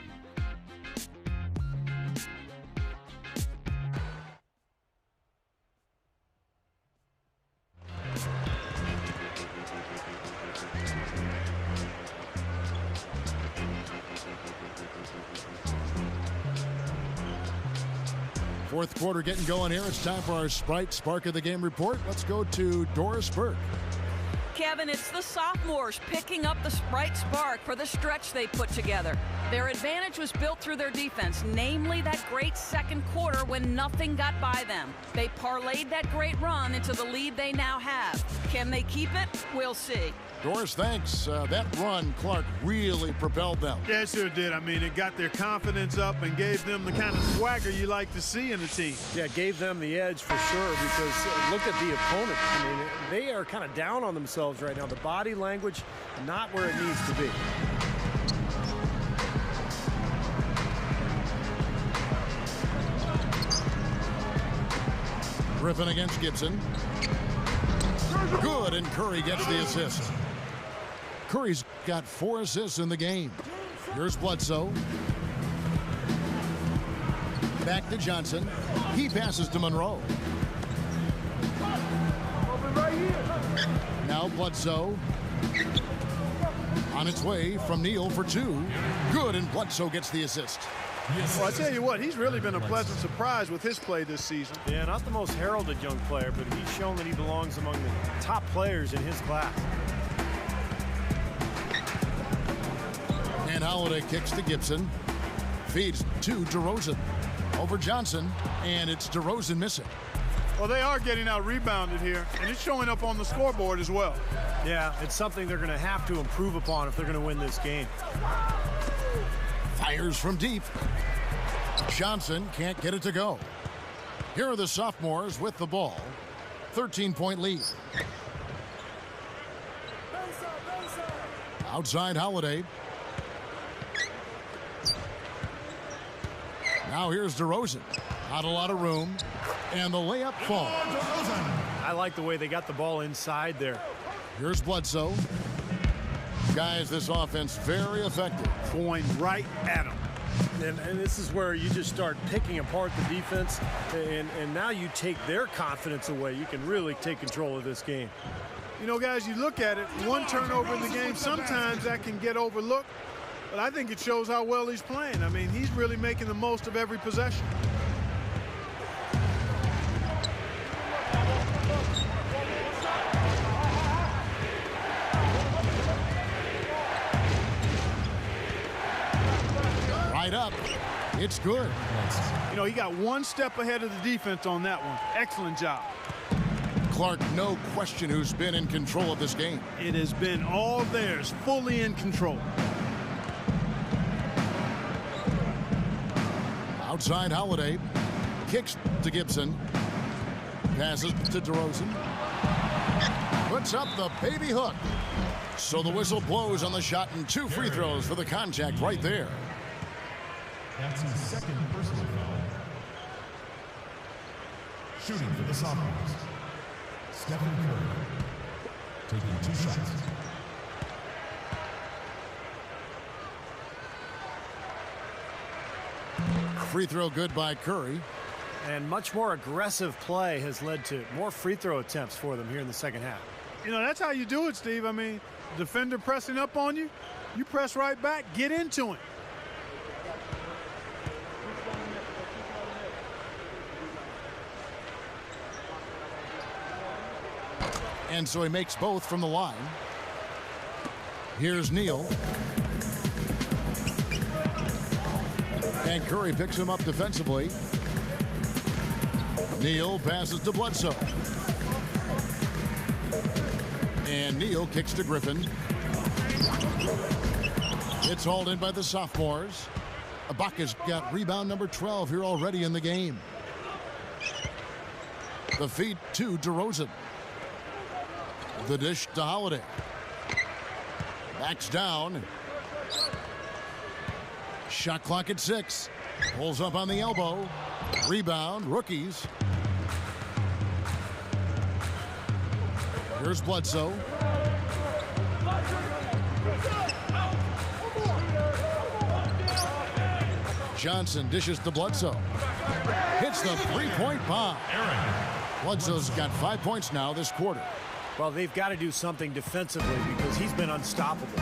Fourth quarter getting going here. It's time for our Sprite Spark of the Game report. Let's go to Doris Burke. Kevin, it's the sophomores picking up the right spark for the stretch they put together. Their advantage was built through their defense, namely that great second quarter when nothing got by them. They parlayed that great run into the lead they now have. Can they keep it? We'll see. Doris, thanks. That run, Clark, really propelled them. Yeah, it sure did. I mean, it got their confidence up and gave them the kind of swagger you like to see in a team. Yeah, gave them the edge for sure because look at the opponent. I mean, they are kind of down on themselves right now. The body language, not where it needs to be. Griffin against Gibson. Good, and Curry gets the assist. Curry's got 4 assists in the game. Here's Bledsoe. Back to Johnson. He passes to Monroe. Now Bledsoe. On its way from Neal for 2. Good, and Bledsoe gets the assist. Well, I tell you what, he's really been a pleasant surprise with his play this season. Yeah, not the most heralded young player, but he's shown that he belongs among the top players in his class. And Holiday kicks to Gibson. Feeds to DeRozan. Over Johnson, and it's DeRozan missing. Well, they are getting out rebounded here, and it's showing up on the scoreboard as well. Yeah, it's something they're going to have to improve upon if they're going to win this game. Fires from deep. Johnson can't get it to go. Here are the sophomores with the ball. 13-point lead. Outside Holiday. Now here's DeRozan. Not a lot of room. And the layup falls. I like the way they got the ball inside there. Here's Bledsoe. Guys, this offense very effective. Going right at him. And this is where you just start picking apart the defense, and now you take their confidence away. You can really take control of this game. You know, guys, you look at it, one turnover in the game, sometimes that can get overlooked, but I think it shows how well he's playing. I mean, he's really making the most of every possession. Right up. It's good. You know, he got one step ahead of the defense on that one. Excellent job. Clark, no question who's been in control of this game. It has been all theirs, fully in control. Outside Holiday. Kicks to Gibson. Passes to DeRozan. Puts up the baby hook. So the whistle blows on the shot and 2 free throws for the contact right there. That's his second personal foul. Shooting for the sophomores. Stephen Curry. Taking 2 shots. Free throw good by Curry. And much more aggressive play has led to more free throw attempts for them here in the second half. You know, that's how you do it, Steve. I mean, defender pressing up on you, you press right back, get into him. And so he makes both from the line. Here's Neal. And Curry picks him up defensively. Neal passes to Bledsoe. And Neal kicks to Griffin. It's hauled in by the sophomores. Ibaka's got rebound number 12 here already in the game. The feed to DeRozan. The dish to Holiday. Backs down. Shot clock at 6. Pulls up on the elbow. Rebound, rookies. Here's Bledsoe. Johnson dishes to Bledsoe. Hits the three-point bomb. Bledsoe's got 5 points now this quarter. Well, they've got to do something defensively because he's been unstoppable.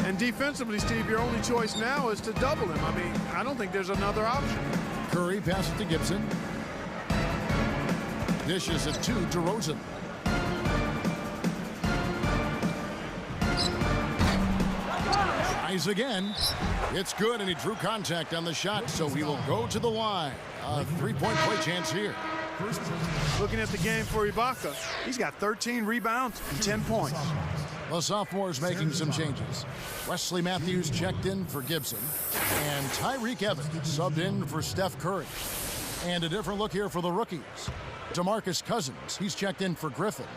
And defensively, Steve, your only choice now is to double him. I mean, I don't think there's another option. Curry passes to Gibson. Dishes it to DeRozan. Tries again. It's good, and he drew contact on the shot, so he will go to the line. A three-point play chance here. Looking at the game for Ibaka, he's got 13 rebounds and 10 points. The sophomore's making some changes. Wesley Matthews checked in for Gibson, and Tyreke Evans subbed in for Steph Curry. And a different look here for the rookies. DeMarcus Cousins, he's checked in for Griffin.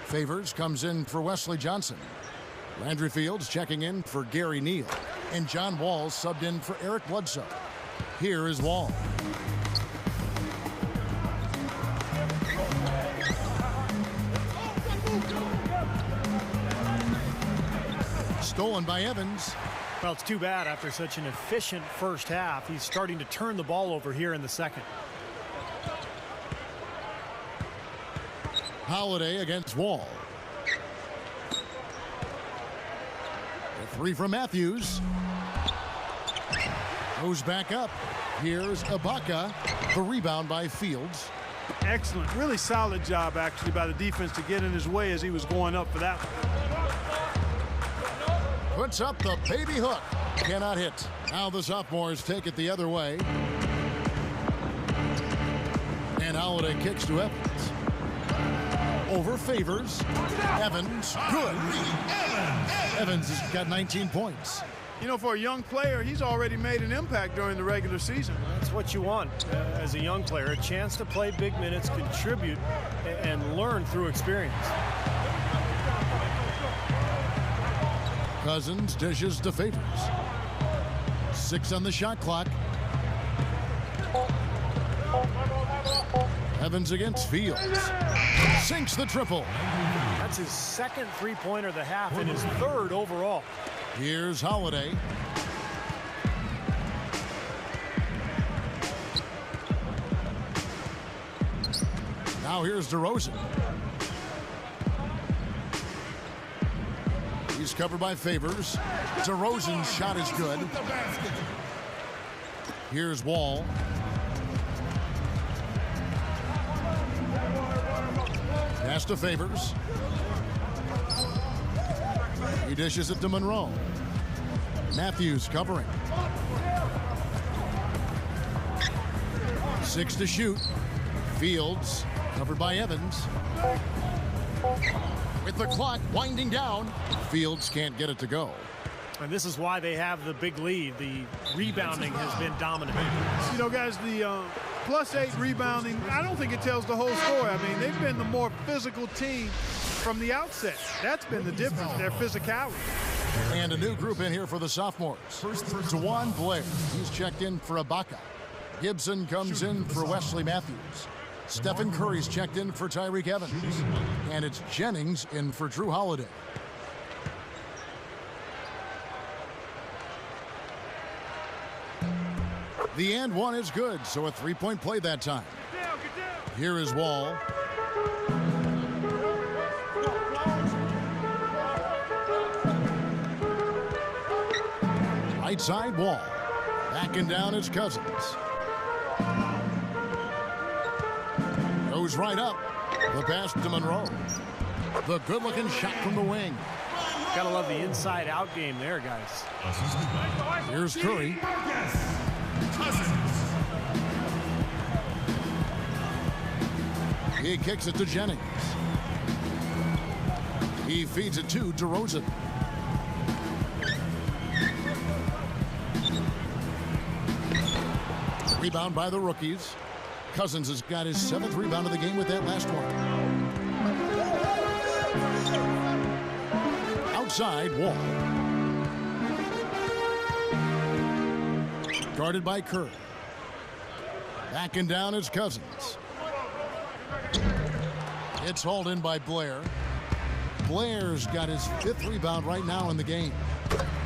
Favors comes in for Wesley Johnson. Landry Fields checking in for Gary Neal. And John Wall subbed in for Eric Bledsoe. Here is Wall. Stolen by Evans. Well, it's too bad after such an efficient first half. He's starting to turn the ball over here in the second. Holiday against Wall. The three from Matthews. Goes back up. Here's Ibaka. The rebound by Fields. Excellent. Really solid job, actually, by the defense to get in his way as he was going up for that one. Puts up the baby hook. Cannot hit. Now the sophomores take it the other way. And Holiday kicks to Evans. Over Favors. Evans. Good. Evans has got 19 points. You know, for a young player, he's already made an impact during the regular season. That's what you want as a young player. A chance to play big minutes, contribute, and learn through experience. Cousins dishes to Favors. 6 on the shot clock. Evans against Fields. Sinks the triple. That's his second three-pointer of the half and his third overall. Here's Holiday. Now here's DeRozan. He's covered by Favors. DeRozan's shot is good. Here's Wall. Pass to Favors. He dishes it to Monroe. Matthews covering. 6 to shoot. Fields covered by Evans. With the clock winding down, Fields can't get it to go. And this is why they have the big lead. The rebounding has been dominant. You know, guys, the +8 rebounding, I don't think it tells the whole story. I mean, they've been the more physical team from the outset. That's been the difference, their physicality. And a new group in here for the sophomores. DeJuan Blair, he's checked in for Ibaka. Gibson comes in for Wesley Matthews. Stephen Curry's checked in for Tyreke Evans. And it's Jennings in for Drew Holiday. The and one is good, so a three-point play that time. Here is Wall. Right side Wall. Backing down is Cousins. Goes right up. The pass to Monroe. The good-looking shot from the wing. Gotta love the inside-out game there, guys. Here's Curry. He kicks it to Jennings. He feeds it to DeRozan. Rebound by the rookies. Cousins has got his 7th rebound of the game with that last one. Outside, Wall. Guarded by Curry. Backing down is Cousins. It's hauled in by Blair. Blair's got his 5th rebound right now in the game.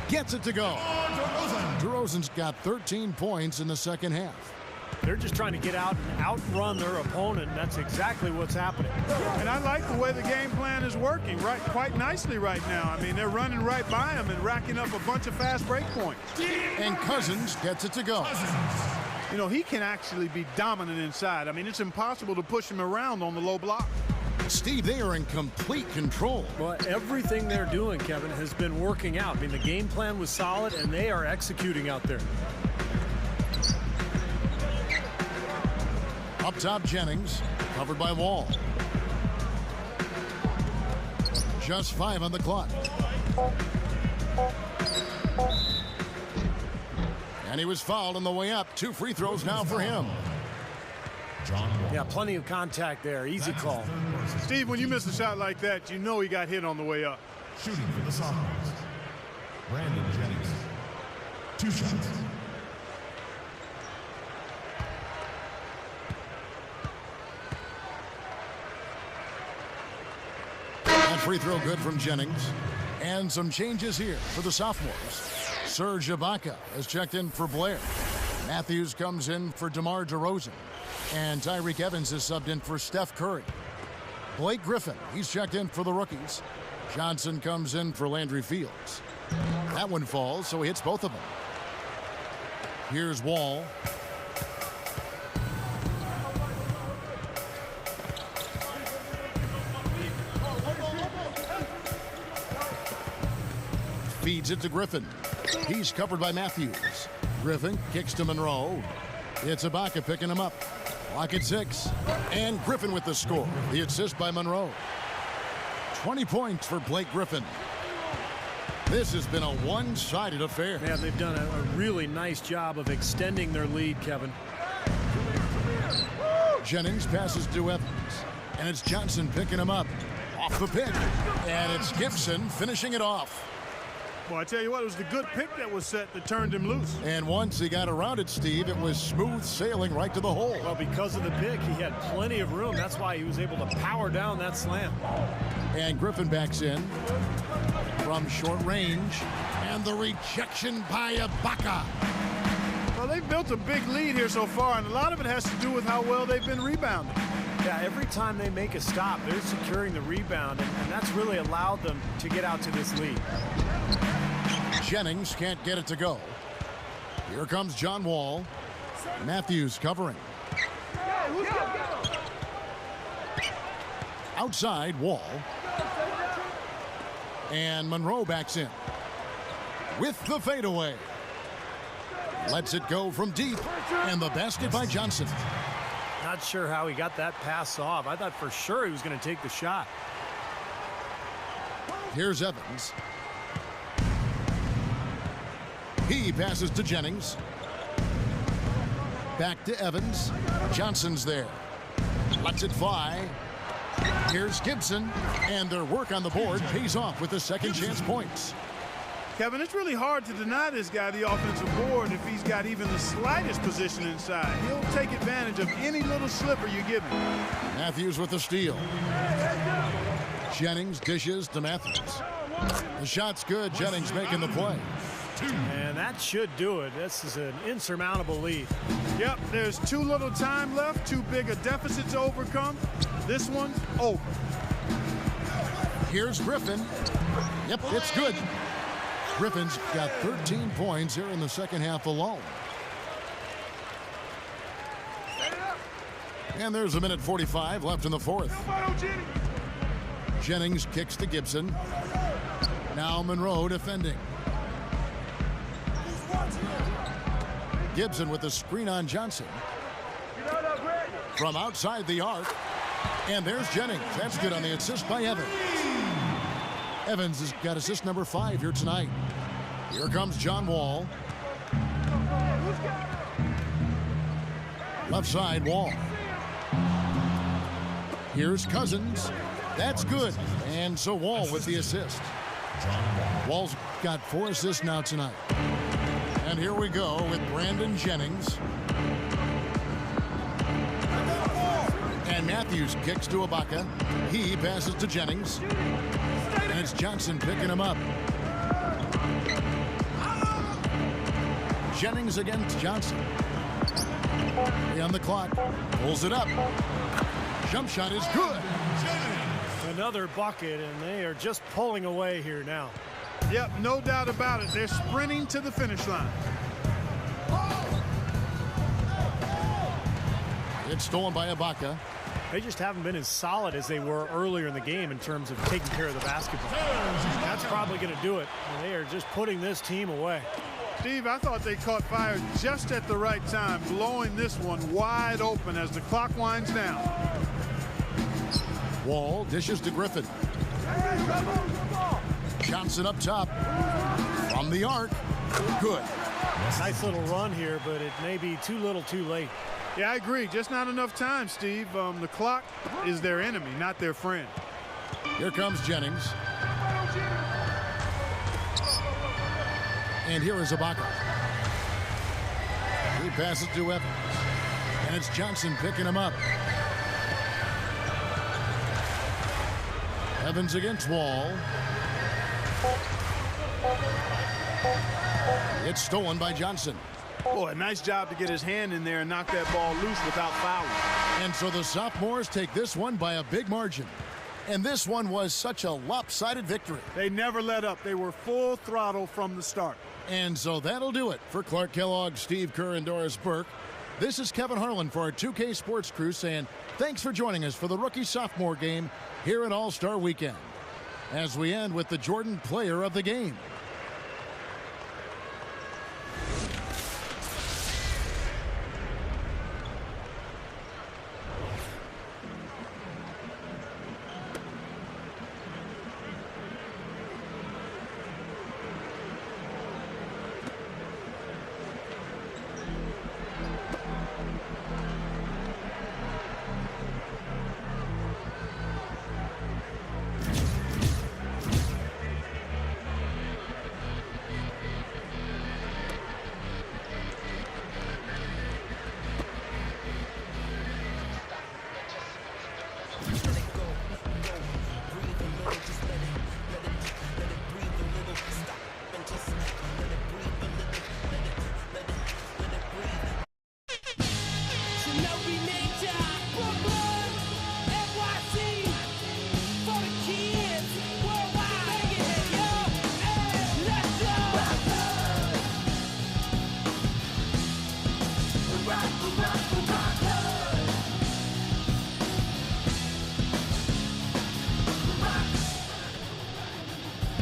Gets it to go. DeRozan's got 13 points in the second half. They're just trying to get out and outrun their opponent. That's exactly what's happening. And I like the way the game plan is working quite nicely right now. I mean, they're running right by him and racking up a bunch of fast break points. And Cousins gets it to go. You know, he can actually be dominant inside. I mean, it's impossible to push him around on the low block. Steve, they are in complete control. Well, everything they're doing, Kevin, has been working out. I mean, the game plan was solid, and they are executing out there. Up top, Jennings, covered by Wall. Just 5 on the clock. And he was fouled on the way up. 2 free throws now for him. Yeah, plenty of contact there. Easy call. Steve, when you miss a shot like that, you know he got hit on the way up. Shooting for the sophomores, Brandon Jennings. 2 shots. That free throw good from Jennings. And some changes here for the sophomores. Serge Ibaka has checked in for Blair. Matthews comes in for DeMar DeRozan. And Tyreke Evans is subbed in for Steph Curry. Blake Griffin, he's checked in for the rookies. Johnson comes in for Landry Fields. That one falls, so he hits both of them. Here's Wall. Feeds it to Griffin. He's covered by Matthews. Griffin kicks to Monroe. It's Ibaka picking him up. Lock at 6. And Griffin with the score. The assist by Monroe. 20 points for Blake Griffin. This has been a one-sided affair. Yeah, they've done a really nice job of extending their lead, Kevin. Jennings passes to Evans. And it's Johnson picking him up. Off the pick. And it's Gibson finishing it off. Well, I tell you what, it was the good pick that was set that turned him loose. And once he got around it, Steve, it was smooth sailing right to the hole. Well, because of the pick, he had plenty of room. That's why he was able to power down that slam. And Griffin backs in from short range. And the rejection by Ibaka. Well, they've built a big lead here so far, and a lot of it has to do with how well they've been rebounding. Yeah, every time they make a stop, they're securing the rebound, and that's really allowed them to get out to this lead. Jennings can't get it to go. Here comes John Wall. Matthews covering. Outside, Wall. And Monroe backs in. With the fadeaway. Lets it go from deep. And the basket by Johnson. Not sure how he got that pass off. I thought for sure he was going to take the shot. Here's Evans. He passes to Jennings. Back to Evans. Johnson's there. Lets it fly. Here's Gibson. And their work on the board pays off with the second chance points. Kevin, it's really hard to deny this guy the offensive board if he's got even the slightest position inside. He'll take advantage of any little slipper you give him. Matthews with the steal. Jennings dishes to Matthews. The shot's good. Jennings making the play. And that should do it. This is an insurmountable lead. Yep, there's too little time left, too big a deficit to overcome. This one's over. Here's Griffin. Yep, it's good. Griffin's got 13 points here in the second half alone. And there's a minute 45 left in the fourth. Jennings kicks to Gibson. Now Monroe defending. Gibson with the screen on Johnson. From outside the arc. And there's Jennings. That's good on the assist by Evans. Evans has got assist number 5 here tonight. Here comes John Wall. Left side, Wall. Here's Cousins. That's good. And so Wall with the assist. Wall's got 4 assists now tonight. And here we go with Brandon Jennings. And Matthews kicks to Ibaka. He passes to Jennings. And it's Johnson picking him up. Jennings against Johnson. On the clock. Pulls it up. Jump shot is good. Another bucket, and they are just pulling away here now. Yep, no doubt about it. They're sprinting to the finish line. It's stolen by Ibaka. They just haven't been as solid as they were earlier in the game in terms of taking care of the basketball. That's probably going to do it. And they are just putting this team away. Steve, I thought they caught fire just at the right time, blowing this one wide open as the clock winds down. Wall dishes to Griffin. Johnson up top. From the arc. Good. Nice little run here, but it may be too little too late. Yeah, I agree. Just not enough time, Steve. The clock is their enemy, not their friend. Here comes Jennings. And here is Ibaka. He passes to Evans. And it's Johnson picking him up. Evans against Wall. It's stolen by Johnson. Boy, nice job to get his hand in there and knock that ball loose without fouling. And so the sophomores take this one by a big margin. And this one was such a lopsided victory. They never let up. They were full throttle from the start. And so that'll do it for Clark Kellogg, Steve Kerr, and Doris Burke. This is Kevin Harlan for our 2K Sports Crew saying thanks for joining us for the rookie-sophomore game here at All-Star Weekend. As we end with the Jordan Player of the Game.